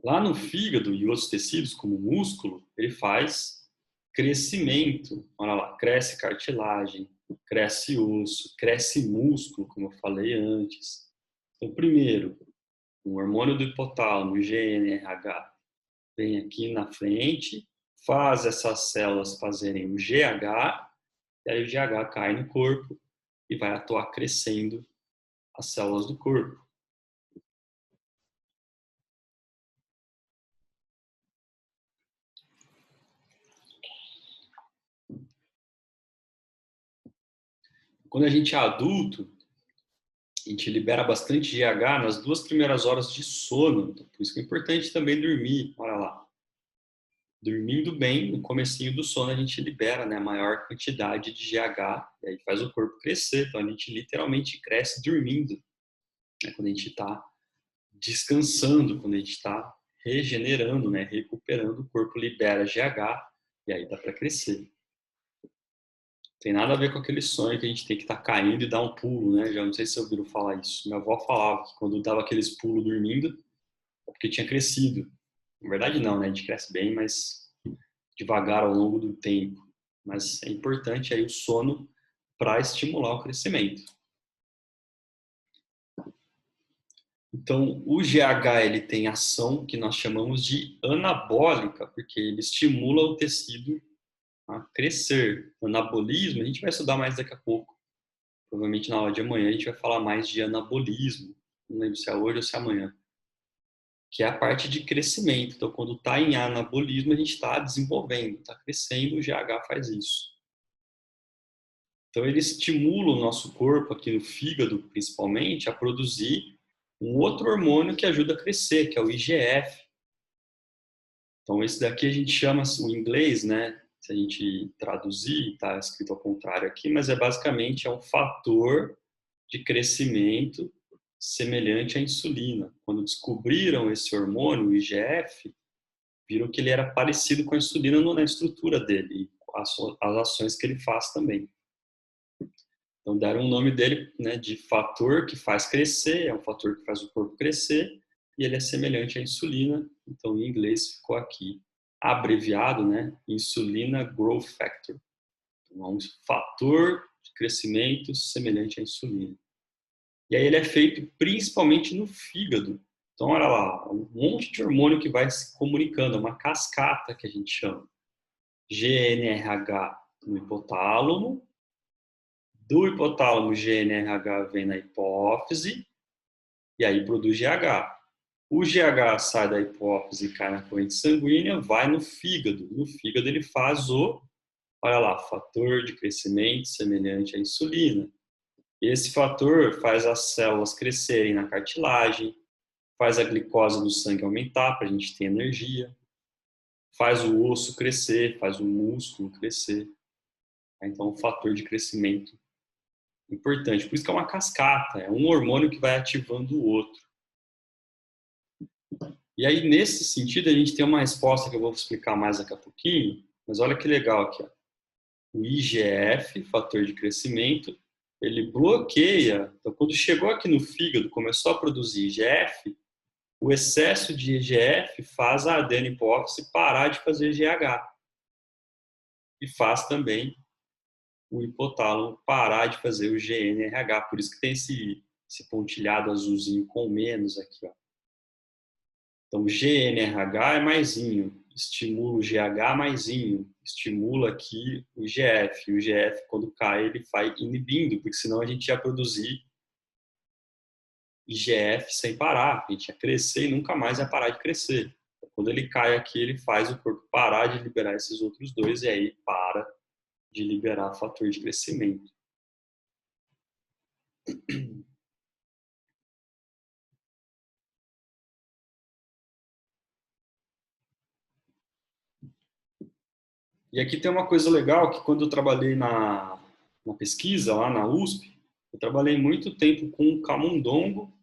Lá no fígado e outros tecidos, como o músculo, ele faz crescimento. Olha lá, cresce cartilagem, cresce osso, cresce músculo, como eu falei antes. Então, primeiro, o hormônio do hipotálamo, o GNRH, vem aqui na frente, faz essas células fazerem o GH, e aí o GH cai no corpo e vai atuar crescendo as células do corpo. Quando a gente é adulto, a gente libera bastante GH nas 2 primeiras horas de sono. Então, por isso que é importante também dormir. Olha lá. Dormindo bem, no comecinho do sono a gente libera, né, a maior quantidade de GH e aí faz o corpo crescer. Então a gente literalmente cresce dormindo, né, quando a gente está descansando, quando a gente está regenerando, né, recuperando, o corpo libera GH e aí dá para crescer. Tem nada a ver com aquele sonho que a gente tem que estar caindo e dar um pulo, né? Já não sei se vocês ouviram falar isso. Minha avó falava que quando dava aqueles pulos dormindo, é porque tinha crescido. Na verdade não, né? A gente cresce bem, mas devagar ao longo do tempo. Mas é importante aí o sono para estimular o crescimento. Então, o GH ele tem ação que nós chamamos de anabólica, porque ele estimula o tecido a crescer. Anabolismo, a gente vai estudar mais daqui a pouco. Provavelmente na aula de amanhã a gente vai falar mais de anabolismo. Não lembro se é hoje ou se é amanhã. Que é a parte de crescimento. Então, quando está em anabolismo, a gente está desenvolvendo, está crescendo, o GH faz isso. Então, ele estimula o nosso corpo, aqui no fígado principalmente, a produzir um outro hormônio que ajuda a crescer, que é o IGF. Então, esse daqui a gente chama, o inglês, né? Se a gente traduzir, está escrito ao contrário aqui, mas basicamente é um fator de crescimento semelhante à insulina. Quando descobriram esse hormônio, o IGF, viram que ele era parecido com a insulina na estrutura dele, e as ações que ele faz também. Então, deram o nome dele, né, de fator que faz crescer, é um fator que faz o corpo crescer, e ele é semelhante à insulina, então em inglês ficou aqui abreviado, né, Insulina Growth Factor. Então, é um fator de crescimento semelhante à insulina. E aí ele é feito principalmente no fígado. Então, olha lá, um monte de hormônio que vai se comunicando, é uma cascata que a gente chama. GNRH no hipotálamo, do hipotálamo GNRH vem na hipófise, e aí produz GH. O GH sai da hipófise e cai na corrente sanguínea, vai no fígado. No fígado ele faz olha lá, fator de crescimento semelhante à insulina. Esse fator faz as células crescerem na cartilagem, faz a glicose do sangue aumentar para a gente ter energia, faz o osso crescer, faz o músculo crescer. Então, um fator de crescimento importante. Por isso que é uma cascata, é um hormônio que vai ativando o outro. E aí, nesse sentido, a gente tem uma resposta que eu vou explicar mais daqui a pouquinho, mas olha que legal aqui. Ó. O IGF, fator de crescimento, ele bloqueia. Então, quando chegou aqui no fígado, começou a produzir IGF, o excesso de IGF faz a adeno-hipófise parar de fazer GH. E faz também o hipotálamo parar de fazer o GNRH. Por isso que tem esse pontilhado azulzinho com menos aqui. Ó. Então, GNRH é maisinho, estimula o GH maisinho, estimula aqui o IGF. O IGF, quando cai, ele vai inibindo, porque senão a gente ia produzir IGF sem parar. A gente ia crescer e nunca mais ia parar de crescer. Quando ele cai aqui, ele faz o corpo parar de liberar esses outros dois e aí para de liberar fator de crescimento. E aqui tem uma coisa legal, que quando eu trabalhei na pesquisa, lá na USP, eu trabalhei muito tempo com camundongo.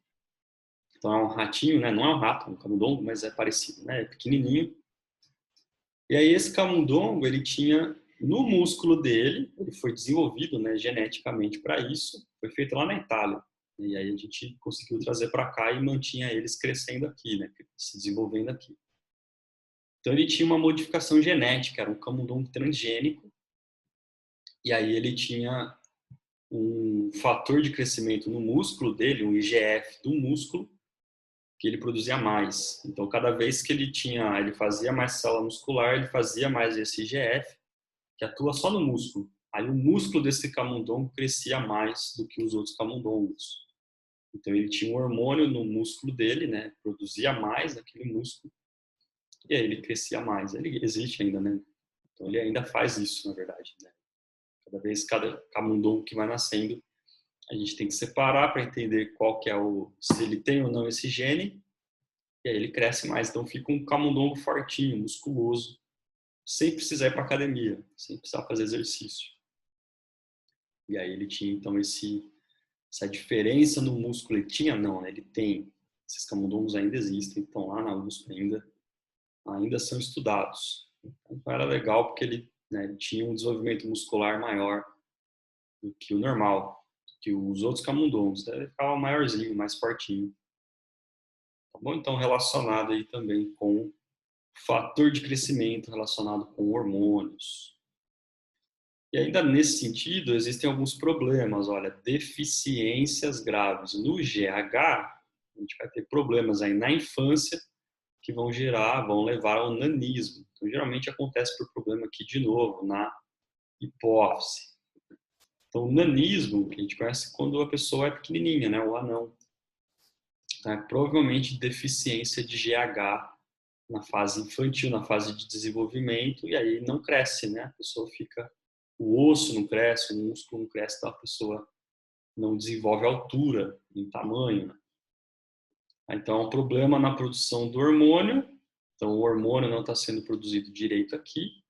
Então é um ratinho, né? Não é um rato, é um camundongo, mas é parecido, né? É pequenininho. E aí esse camundongo, ele tinha no músculo dele, ele foi desenvolvido, né, geneticamente para isso, foi feito lá na Itália. E aí a gente conseguiu trazer para cá e mantinha eles crescendo aqui, né, se desenvolvendo aqui. Então ele tinha uma modificação genética, era um camundongo transgênico, e aí ele tinha um fator de crescimento no músculo dele, um IGF do músculo, que ele produzia mais. Então, cada vez que ele fazia mais célula muscular, ele fazia mais esse IGF, que atua só no músculo. Aí o músculo desse camundongo crescia mais do que os outros camundongos. Então, ele tinha um hormônio no músculo dele, né? Produzia mais naquele músculo, e aí ele crescia mais. Ele existe ainda, né? Então, ele ainda faz isso, na verdade, né? Cada camundongo que vai nascendo, a gente tem que separar para entender qual que é se ele tem ou não esse gene, e aí ele cresce mais. Então fica um camundongo fortinho, musculoso, sem precisar ir para academia, sem precisar fazer exercício. E aí ele tinha então essa diferença no músculo. Ele tinha não, né? Ele tem. Esses camundongos ainda existem, estão lá na USP ainda são estudados. Então era legal porque ele, né, tinha um desenvolvimento muscular maior do que o normal, do que os outros camundongos. Ele ficava maiorzinho, mais fortinho. Tá bom? Então relacionado aí também com fator de crescimento relacionado com hormônios. E ainda nesse sentido, existem alguns problemas. Olha, deficiências graves no GH, a gente vai ter problemas aí na infância que vão levar ao nanismo. Então, geralmente acontece por problema aqui de novo, na hipófise. Então, o nanismo, que a gente conhece quando a pessoa é pequenininha, né, o anão. Então, é provavelmente deficiência de GH na fase infantil, na fase de desenvolvimento, e aí não cresce, né? A pessoa fica, o osso não cresce, o músculo não cresce, então a pessoa não desenvolve altura, em tamanho. Né? Então, é um problema na produção do hormônio. Então, o hormônio não está sendo produzido direito aqui.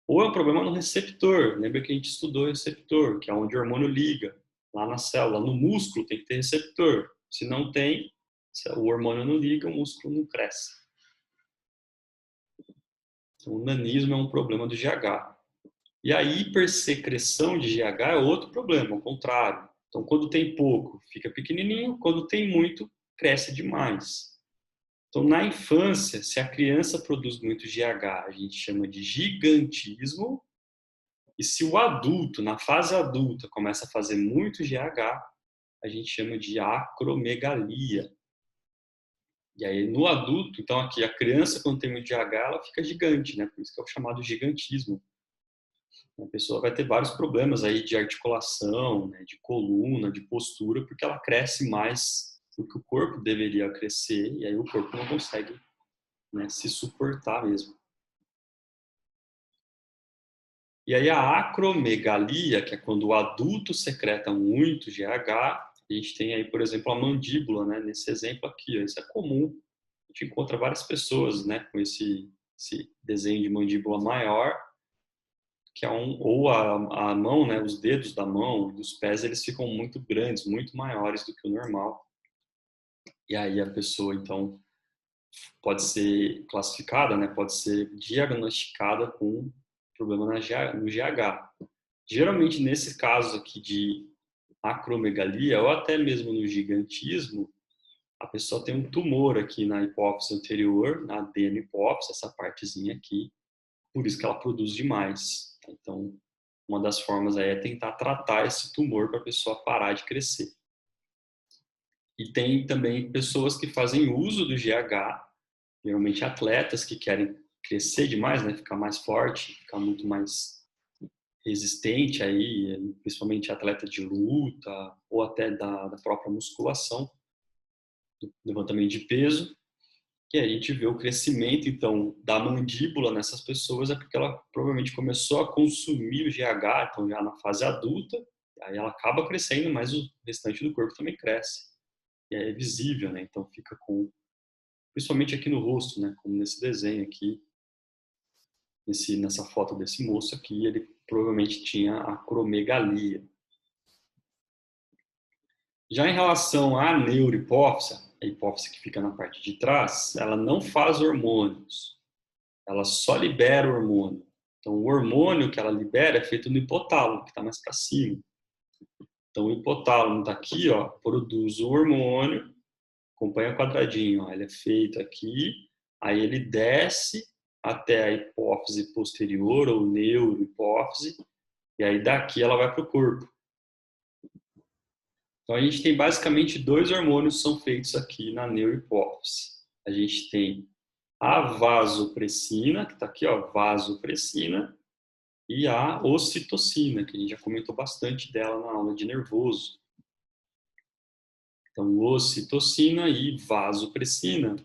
Ou é um problema no receptor. Lembra que a gente estudou o receptor, que é onde o hormônio liga, lá na célula. No músculo tem que ter receptor. Se não tem, se o hormônio não liga, o músculo não cresce. Então, o nanismo é um problema do GH. E a hipersecreção de GH é outro problema, ao contrário. Então, quando tem pouco, fica pequenininho. Quando tem muito, cresce demais. Então, na infância, se a criança produz muito GH, a gente chama de gigantismo. E se o adulto, na fase adulta, começa a fazer muito GH, a gente chama de acromegalia. E aí, no adulto, então aqui, a criança, quando tem muito GH, ela fica gigante, né? Por isso que é o chamado gigantismo. A pessoa vai ter vários problemas aí de articulação, né? De coluna, de postura, porque ela cresce mais do que o corpo deveria crescer, e aí o corpo não consegue, né, se suportar mesmo. E aí a acromegalia, que é quando o adulto secreta muito GH, a gente tem aí, por exemplo, a mandíbula, né? Nesse exemplo aqui, ó, isso é comum. A gente encontra várias pessoas, né, com esse desenho de mandíbula maior, que é ou a mão, né, os dedos da mão e dos pés, eles ficam muito grandes, muito maiores do que o normal. E aí a pessoa, então, pode ser classificada, né, pode ser diagnosticada com problema no GH. Geralmente, nesse caso aqui de acromegalia, ou até mesmo no gigantismo, a pessoa tem um tumor aqui na hipófise anterior, na adeno-hipófise, essa partezinha aqui, por isso que ela produz demais. Então, uma das formas aí é tentar tratar esse tumor para a pessoa parar de crescer. E tem também pessoas que fazem uso do GH, geralmente atletas que querem crescer demais, né, ficar mais forte, ficar muito mais resistente aí, principalmente atleta de luta ou até da própria musculação, do levantamento de peso, que a gente vê o crescimento então da mandíbula nessas pessoas é porque ela provavelmente começou a consumir o GH, então já na fase adulta, aí ela acaba crescendo, mas o restante do corpo também cresce. E é visível, né? Então fica com, principalmente aqui no rosto, né? Como nesse desenho aqui, nessa foto desse moço aqui, ele provavelmente tinha acromegalia. Já em relação à neurohipófise, a hipófise que fica na parte de trás, ela não faz hormônios, ela só libera o hormônio. Então, o hormônio que ela libera é feito no hipotálamo, que está mais para cima. Então, o hipotálamo está aqui, ó, produz o hormônio, acompanha o quadradinho, ó, ele é feito aqui, aí ele desce até a hipófise posterior, ou neurohipófise, e aí daqui ela vai para o corpo. Então, a gente tem basicamente dois hormônios que são feitos aqui na neurohipófise. A gente tem a vasopressina, que está aqui, ó, vasopressina, e a ocitocina, que a gente já comentou bastante dela na aula de nervoso. Então, ocitocina e vasopressina.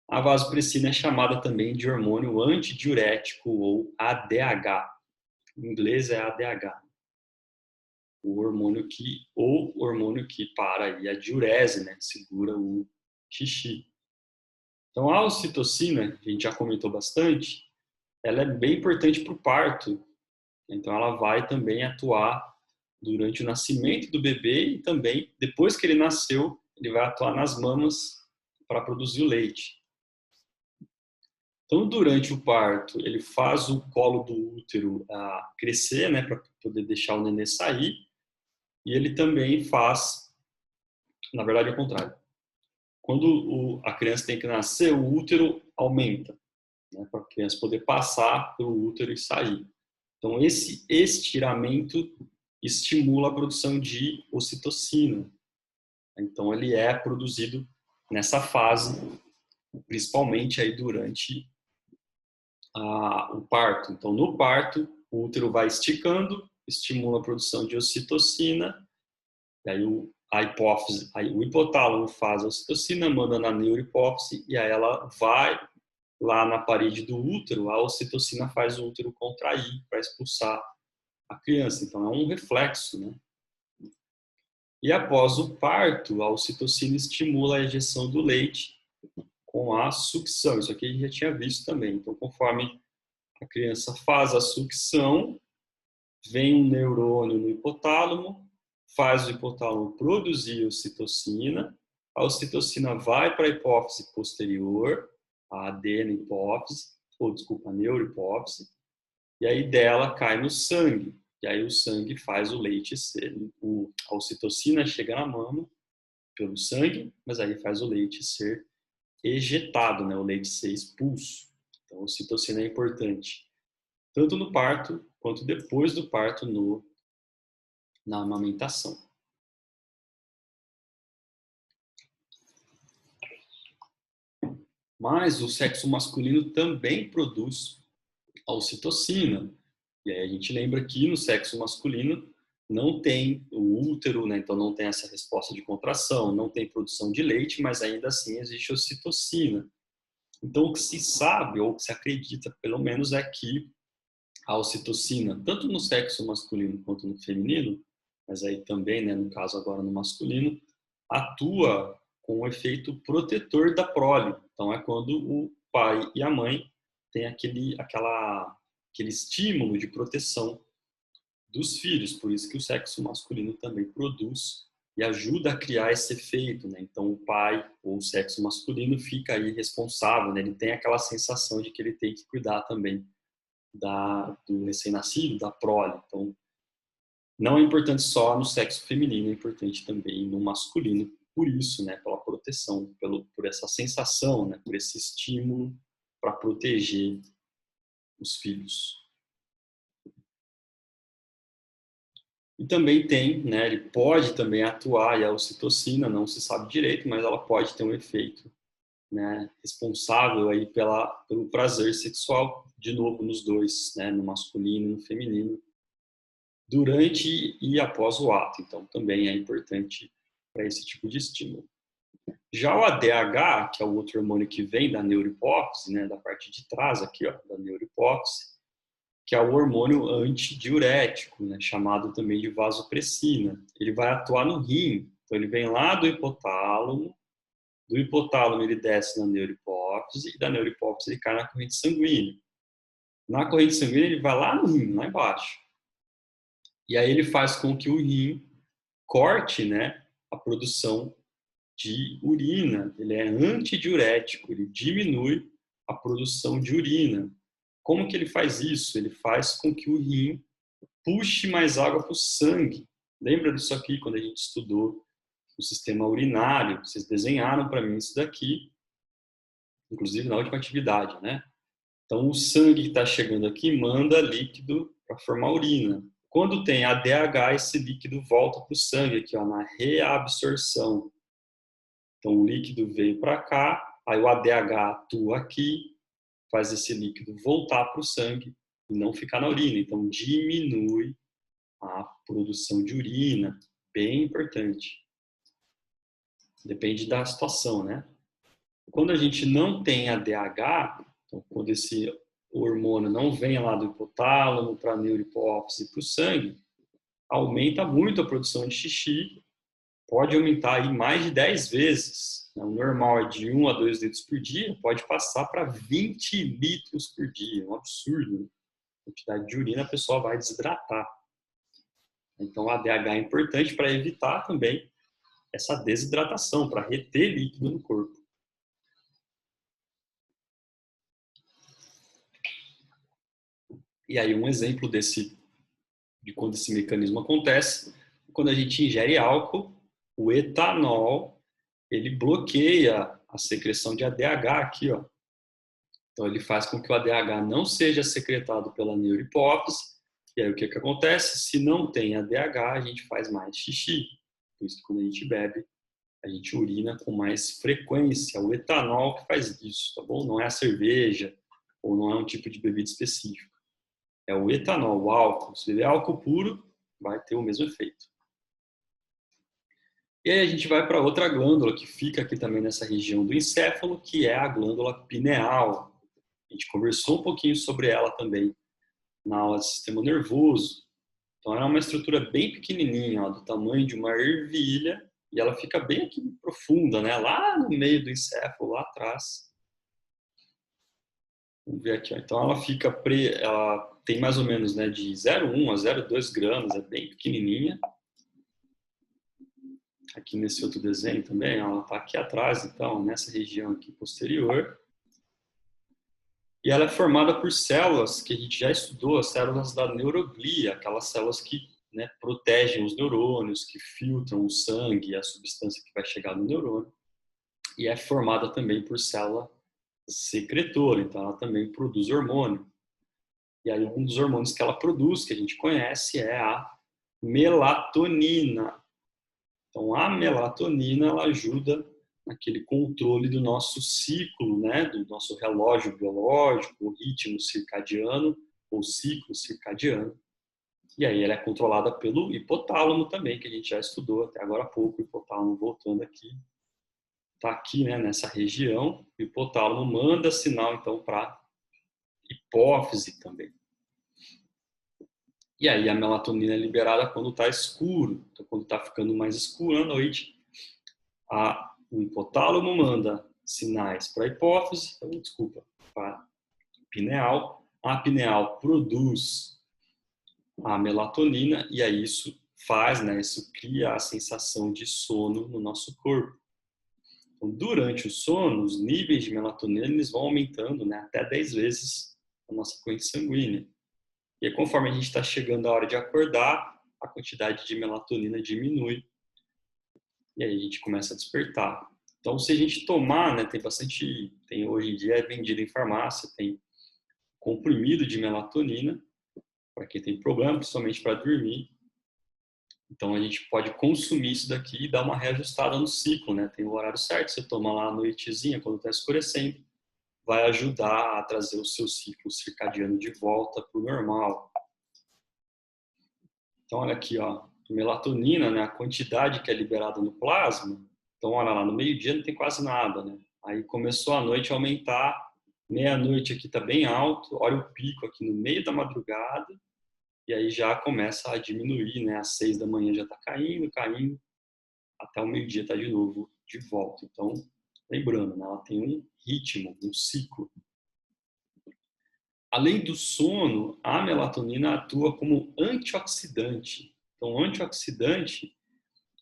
A vasopressina é chamada também de hormônio antidiurético ou ADH. Em inglês é ADH. O hormônio que para aí a diurese, né, segura o xixi. Então, a ocitocina, que a gente já comentou bastante, ela é bem importante para o parto. Então, ela vai também atuar durante o nascimento do bebê e também, depois que ele nasceu, ele vai atuar nas mamas para produzir o leite. Então, durante o parto, ele faz o colo do útero crescer, né, para poder deixar o nenê sair, e ele também faz, na verdade, é o contrário. Quando a criança tem que nascer, o útero aumenta, né, para a criança poder passar pelo útero e sair. Então, esse estiramento estimula a produção de ocitocina. Então, ele é produzido nessa fase, principalmente aí durante o parto. Então, no parto, o útero vai esticando, estimula a produção de ocitocina, e aí o hipotálamo faz a ocitocina, manda na neurohipófise, e aí ela vai lá na parede do útero, a ocitocina faz o útero contrair para expulsar a criança. Então, é um reflexo, né? E após o parto, a ocitocina estimula a ejeção do leite com a sucção. Isso aqui a gente já tinha visto também. Então, conforme a criança faz a sucção, vem um neurônio no hipotálamo, faz o hipotálamo produzir ocitocina, a ocitocina vai para a hipófise posterior, a adenohipófise, ou desculpa, a neurohipófise, e aí dela cai no sangue. E aí o sangue faz o leite ser, a ocitocina chega na mama pelo sangue, mas aí faz o leite ser ejetado, né? O leite ser expulso. Então, a ocitocina é importante, tanto no parto quanto depois do parto na amamentação. Mas o sexo masculino também produz a ocitocina. E aí a gente lembra que no sexo masculino não tem o útero, né? Então não tem essa resposta de contração, não tem produção de leite, mas ainda assim existe ocitocina. Então o que se sabe, ou o que se acredita, pelo menos, é que a ocitocina, tanto no sexo masculino quanto no feminino, mas aí também, né, no caso agora no masculino, atua com o efeito protetor da prole. Então é quando o pai e a mãe têm aquele estímulo de proteção dos filhos. Por isso que o sexo masculino também produz e ajuda a criar esse efeito, né? Então o pai ou o sexo masculino fica aí responsável, né? Ele tem aquela sensação de que ele tem que cuidar também do recém-nascido, da prole. Então não é importante só no sexo feminino, é importante também no masculino. Por isso, né? Pela proteção, por essa sensação, né? Por esse estímulo para proteger os filhos. E também tem, né, ele pode também atuar, e a ocitocina não se sabe direito, mas ela pode ter um efeito, né, responsável aí pelo prazer sexual, de novo nos dois, né, no masculino e no feminino, durante e após o ato. Então também é importante para esse tipo de estímulo. Já o ADH, que é o outro hormônio que vem da neurohipófise, né, da parte de trás aqui, ó, da neurohipófise, que é o hormônio antidiurético, né, chamado também de vasopressina. Ele vai atuar no rim, então ele vem lá do hipotálamo ele desce na neurohipófise, e da neurohipófise ele cai na corrente sanguínea. Na corrente sanguínea ele vai lá no rim, lá embaixo. E aí ele faz com que o rim corte, né, a produção de urina. Ele é antidiurético, ele diminui a produção de urina. Como que ele faz isso? Ele faz com que o rim puxe mais água para o sangue. Lembra disso aqui quando a gente estudou o sistema urinário? Vocês desenharam para mim isso daqui, inclusive na última atividade, né? Então o sangue que está chegando aqui manda líquido para formar urina. Quando tem ADH, esse líquido volta para o sangue aqui, ó, na reabsorção. Então o líquido veio para cá, aí o ADH atua aqui, faz esse líquido voltar para o sangue e não ficar na urina. Então diminui a produção de urina, bem importante. Depende da situação, né? Quando a gente não tem ADH, então quando esse hormônio não vem lá do hipotálamo para a neurohipófise para o sangue, aumenta muito a produção de xixi, pode aumentar aí mais de 10 vezes. O normal é de 1 a 2 litros por dia, pode passar para 20 litros por dia, um absurdo. A quantidade de urina a pessoa vai desidratar. Então, a ADH é importante para evitar também essa desidratação, para reter líquido no corpo. E aí, um exemplo de quando esse mecanismo acontece, quando a gente ingere álcool, o etanol, ele bloqueia a secreção de ADH aqui, ó. Então, ele faz com que o ADH não seja secretado pela neurohipófise. E aí, o que acontece? Se não tem ADH, a gente faz mais xixi. Por isso que quando a gente bebe, a gente urina com mais frequência. O etanol que faz isso, tá bom? Não é a cerveja ou não é um tipo de bebida específica. É o etanol, o álcool. Se beber álcool puro, vai ter o mesmo efeito. E aí a gente vai para outra glândula que fica aqui também nessa região do encéfalo, que é a glândula pineal. A gente conversou um pouquinho sobre ela também na aula de sistema nervoso. Então, ela é uma estrutura bem pequenininha, ó, do tamanho de uma ervilha, e ela fica bem aqui profunda, né? Lá no meio do encéfalo, lá atrás. Vamos ver aqui, ó. Então, ela tem mais ou menos, né, de 0,1 a 0,2 gramas, é bem pequenininha. Aqui nesse outro desenho também, ó, ela está aqui atrás, então, nessa região aqui posterior. E ela é formada por células que a gente já estudou, as células da neuroglia, aquelas células que, né, protegem os neurônios, que filtram o sangue, a substância que vai chegar no neurônio. E é formada também por célula secretora, então ela também produz hormônio. E aí um dos hormônios que ela produz, que a gente conhece, é a melatonina. Então a melatonina, ela ajuda naquele controle do nosso ciclo, né, do nosso relógio biológico, o ritmo circadiano ou ciclo circadiano. E aí ela é controlada pelo hipotálamo também, que a gente já estudou até agora há pouco, o hipotálamo voltando aqui. Está aqui, né, nessa região, o hipotálamo manda sinal então para hipófise também. E aí a melatonina é liberada quando está escuro, então quando está ficando mais escuro à noite, o hipotálamo manda sinais para a hipófise, para a pineal produz a melatonina e aí isso faz, né, isso cria a sensação de sono no nosso corpo. Então, durante o sono, os níveis de melatonina eles vão aumentando, né, até 10 vezes a nossa corrente sanguínea. E aí, conforme a gente está chegando a hora de acordar, a quantidade de melatonina diminui e aí a gente começa a despertar. Então, se a gente tomar, né, tem hoje em dia é vendido em farmácia, tem comprimido de melatonina, para quem tem problema, principalmente para dormir. Então, a gente pode consumir isso daqui e dar uma reajustada no ciclo, né? Tem o horário certo, você toma lá à noitezinha, quando está escurecendo, vai ajudar a trazer o seu ciclo circadiano de volta para o normal. Então, olha aqui, ó, melatonina, né, a quantidade que é liberada no plasma. Então, olha lá, no meio-dia não tem quase nada, né? Aí começou a noite a aumentar, meia-noite aqui está bem alto, olha o pico aqui no meio da madrugada, e aí já começa a diminuir, né? Às 6 da manhã já está caindo, até o meio-dia está de novo de volta. Então, lembrando, né, ela tem um ritmo, um ciclo. Além do sono, a melatonina atua como antioxidante. Então, o antioxidante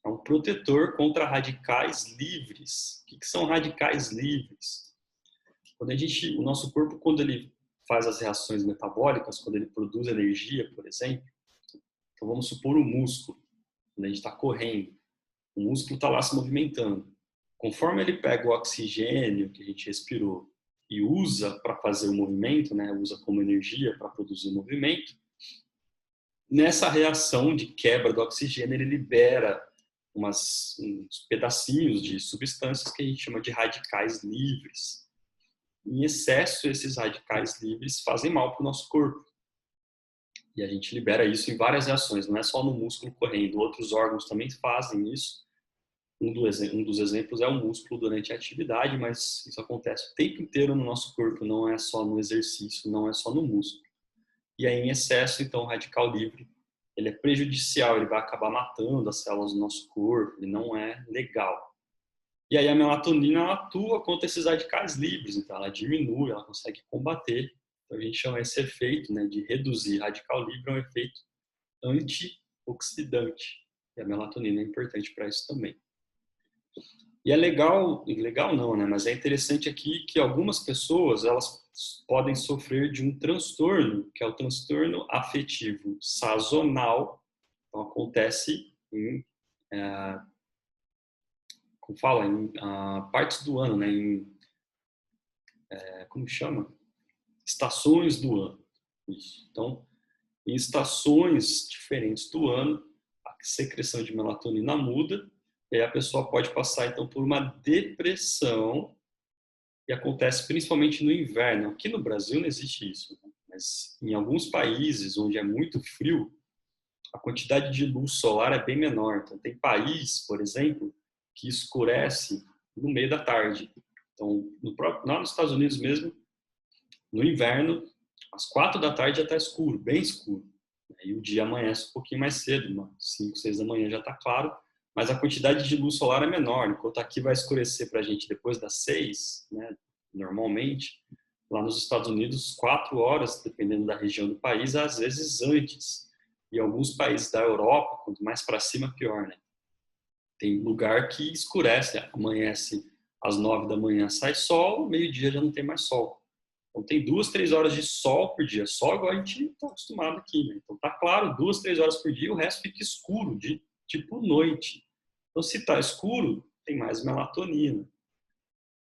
é um protetor contra radicais livres. O que são radicais livres? O nosso corpo, quando ele faz as reações metabólicas, quando ele produz energia, por exemplo, então vamos supor o músculo, quando a gente está correndo, o músculo está lá se movimentando. Conforme ele pega o oxigênio que a gente respirou e usa para fazer o movimento, né, usa como energia para produzir o movimento, nessa reação de quebra do oxigênio, ele libera uns pedacinhos de substâncias que a gente chama de radicais livres. Em excesso, esses radicais livres fazem mal para o nosso corpo. E a gente libera isso em várias reações, não é só no músculo correndo, outros órgãos também fazem isso. Um dos exemplos é o músculo durante a atividade, mas isso acontece o tempo inteiro no nosso corpo, não é só no exercício, não é só no músculo. E aí, em excesso, então, o radical livre, ele é prejudicial, ele vai acabar matando as células do nosso corpo, ele não é legal. E aí a melatonina ela atua contra esses radicais livres, então ela diminui, ela consegue combater. Então a gente chama esse efeito, né, de reduzir radical livre, é um efeito antioxidante. E a melatonina é importante para isso também. E é legal não, né? Mas é interessante aqui que algumas pessoas elas podem sofrer de um transtorno, que é o transtorno afetivo sazonal. Então acontece como fala, em partes do ano, né? Como chama? Estações do ano. Isso. Então, em estações diferentes do ano, a secreção de melatonina muda. E aí a pessoa pode passar, então, por uma depressão, e acontece principalmente no inverno. Aqui no Brasil não existe isso, né? Mas em alguns países onde é muito frio, a quantidade de luz solar é bem menor. Então, tem país, por exemplo, que escurece no meio da tarde. Então, lá nos Estados Unidos mesmo, no inverno, às 4 da tarde já está escuro, bem escuro. E o dia amanhece um pouquinho mais cedo, umas 5, 6 da manhã já está claro, mas a quantidade de luz solar é menor. Enquanto aqui vai escurecer para a gente depois das 6, né, normalmente, lá nos Estados Unidos, 4 horas, dependendo da região do país, às vezes antes. E alguns países da Europa, quanto mais para cima, pior, né? Tem lugar que escurece, amanhece às 9 da manhã, sai sol, meio-dia já não tem mais sol. Então tem 2, 3 horas de sol por dia, só igual a gente está acostumado aqui, né? Então tá claro, 2, 3 horas por dia, o resto fica escuro, de tipo noite. Então se tá escuro, tem mais melatonina.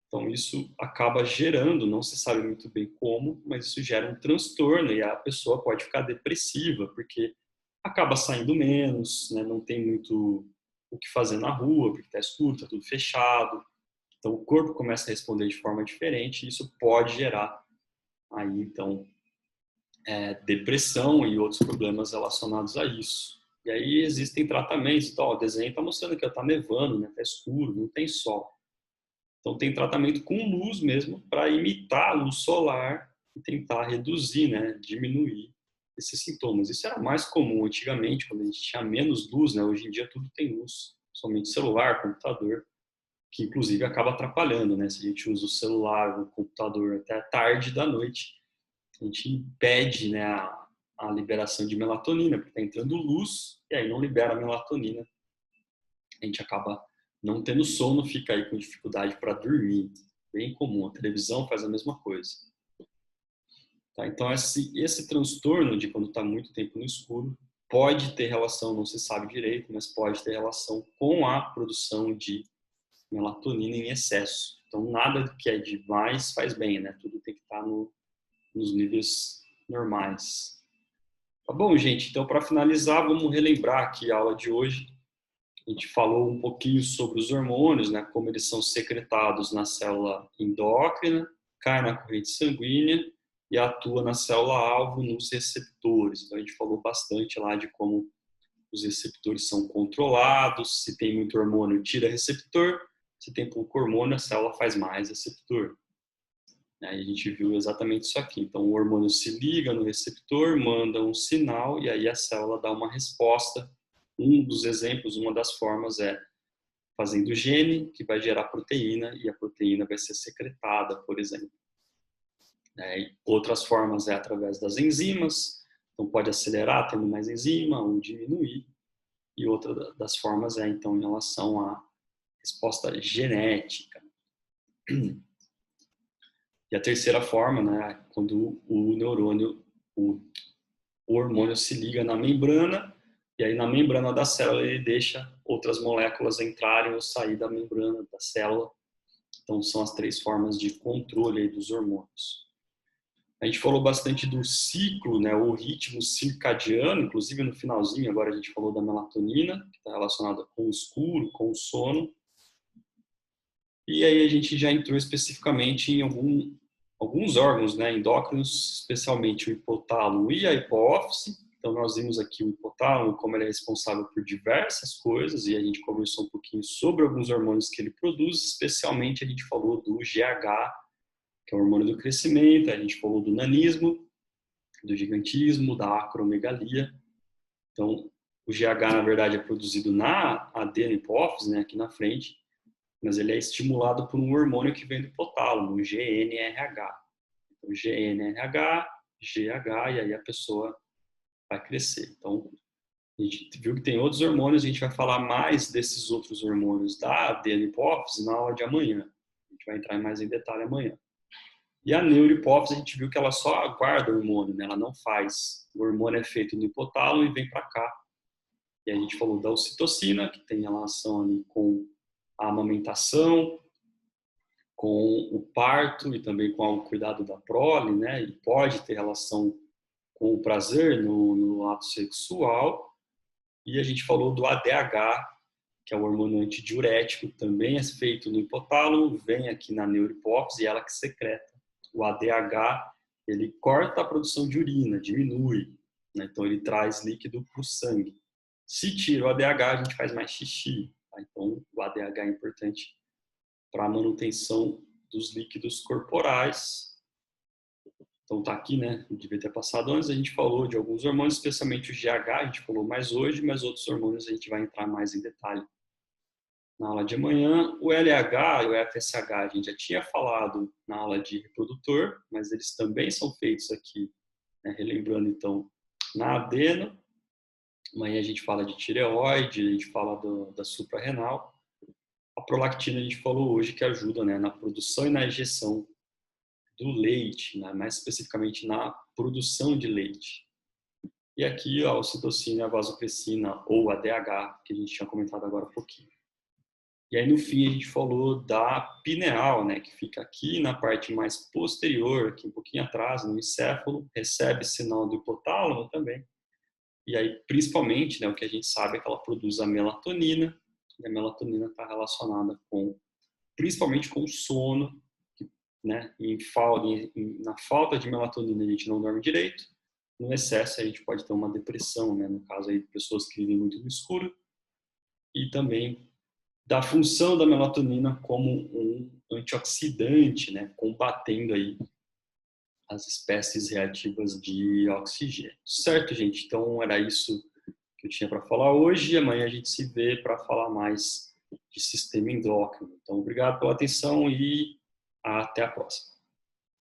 Então isso acaba gerando, não se sabe muito bem como, mas isso gera um transtorno e a pessoa pode ficar depressiva, porque acaba saindo menos, né? Não tem muito o que fazer na rua, porque está escuro, está tudo fechado. Então o corpo começa a responder de forma diferente e isso pode gerar aí então depressão e outros problemas relacionados a isso. E aí existem tratamentos, então, o desenho está mostrando que está nevando, né? Está escuro, não tem sol. Então tem tratamento com luz mesmo para imitar a luz solar e tentar reduzir, né? Diminuir esses sintomas. Isso era mais comum antigamente, quando a gente tinha menos luz, né? Hoje em dia tudo tem luz, somente celular, computador, que inclusive acaba atrapalhando, né? Se a gente usa o celular, o computador até tarde da noite, a gente impede, né, a liberação de melatonina, porque está entrando luz e aí não libera a melatonina. A gente acaba não tendo sono, fica aí com dificuldade para dormir. Bem comum. A televisão faz a mesma coisa. Tá? Então, esse transtorno de quando está muito tempo no escuro pode ter relação, não se sabe direito, mas pode ter relação com a produção de melatonina em excesso. Então, nada que é demais faz bem, né? Tudo tem que estar nos níveis normais. Tá bom, gente? Então, para finalizar, vamos relembrar aqui a aula de hoje. A gente falou um pouquinho sobre os hormônios, né? Como eles são secretados na célula endócrina, cai na corrente sanguínea e atua na célula-alvo nos receptores. Então, a gente falou bastante lá de como os receptores são controlados, se tem muito hormônio, tira receptor, se tem pouco hormônio, a célula faz mais receptor. A gente viu exatamente isso aqui. Então, o hormônio se liga no receptor, manda um sinal e aí a célula dá uma resposta. Um dos exemplos, uma das formas é fazendo gene, que vai gerar proteína e a proteína vai ser secretada, por exemplo. Outras formas é através das enzimas, então pode acelerar tendo mais enzima ou diminuir. E outra das formas é, então, em relação à resposta genética. E a terceira forma, né, quando o neurônio, o hormônio se liga na membrana, e aí na membrana da célula ele deixa outras moléculas entrarem ou sair da membrana da célula. Então são as 3 formas de controle aí dos hormônios. A gente falou bastante do ciclo, né, o ritmo circadiano, inclusive no finalzinho agora a gente falou da melatonina, que está relacionada com o escuro, com o sono. E aí a gente já entrou especificamente em alguns órgãos, né, endócrinos, especialmente o hipotálamo e a hipófise. Então nós vimos aqui o hipotálamo, como ele é responsável por diversas coisas, e a gente conversou um pouquinho sobre alguns hormônios que ele produz, especialmente a gente falou do GH, que é o hormônio do crescimento, a gente falou do nanismo, do gigantismo, da acromegalia. Então, o GH, na verdade, é produzido na adenohipófise, né, aqui na frente, mas ele é estimulado por um hormônio que vem do hipotálamo, o GNRH. Então, GNRH, GH, e aí a pessoa vai crescer. Então, a gente viu que tem outros hormônios, a gente vai falar mais desses outros hormônios da adenohipófise na aula de amanhã. A gente vai entrar mais em detalhe amanhã. E a neurohipófise, a gente viu que ela só guarda o hormônio, né? Ela não faz. O hormônio é feito no hipotálamo e vem para cá. E a gente falou da ocitocina, que tem relação ali com a amamentação, com o parto e também com o cuidado da prole, né? E pode ter relação com o prazer no ato sexual. E a gente falou do ADH, que é o hormônio antidiurético, também é feito no hipotálamo, vem aqui na neurohipófise e ela que secreta. O ADH, ele corta a produção de urina, diminui, né? Então ele traz líquido para o sangue. Se tira o ADH, a gente faz mais xixi. Tá? Então o ADH é importante para a manutenção dos líquidos corporais. Então tá aqui, né? Eu devia ter passado antes, a gente falou de alguns hormônios, especialmente o GH, a gente falou mais hoje, mas outros hormônios a gente vai entrar mais em detalhe na aula de amanhã. O LH e o FSH a gente já tinha falado na aula de reprodutor, mas eles também são feitos aqui, né? Relembrando então, na adeno. Amanhã a gente fala de tireoide, a gente fala da suprarrenal. A prolactina a gente falou hoje que ajuda, né, na produção e na ejeção do leite, né, mais especificamente na produção de leite. E aqui a ocitocina, a vasopressina ou a DH, que a gente tinha comentado agora um pouquinho. E aí no fim a gente falou da pineal, né, que fica aqui na parte mais posterior, aqui um pouquinho atrás, no encéfalo, recebe sinal do hipotálamo também. E aí principalmente, né, o que a gente sabe é que ela produz a melatonina, e a melatonina está relacionada com, principalmente com o sono, né, na falta de melatonina a gente não dorme direito, no excesso a gente pode ter uma depressão, né, no caso aí de pessoas que vivem muito no escuro, e também da função da melatonina como um antioxidante, né, combatendo aí as espécies reativas de oxigênio. Certo, gente? Então era isso que eu tinha para falar hoje. Amanhã a gente se vê para falar mais de sistema endócrino. Então, obrigado pela atenção e até a próxima.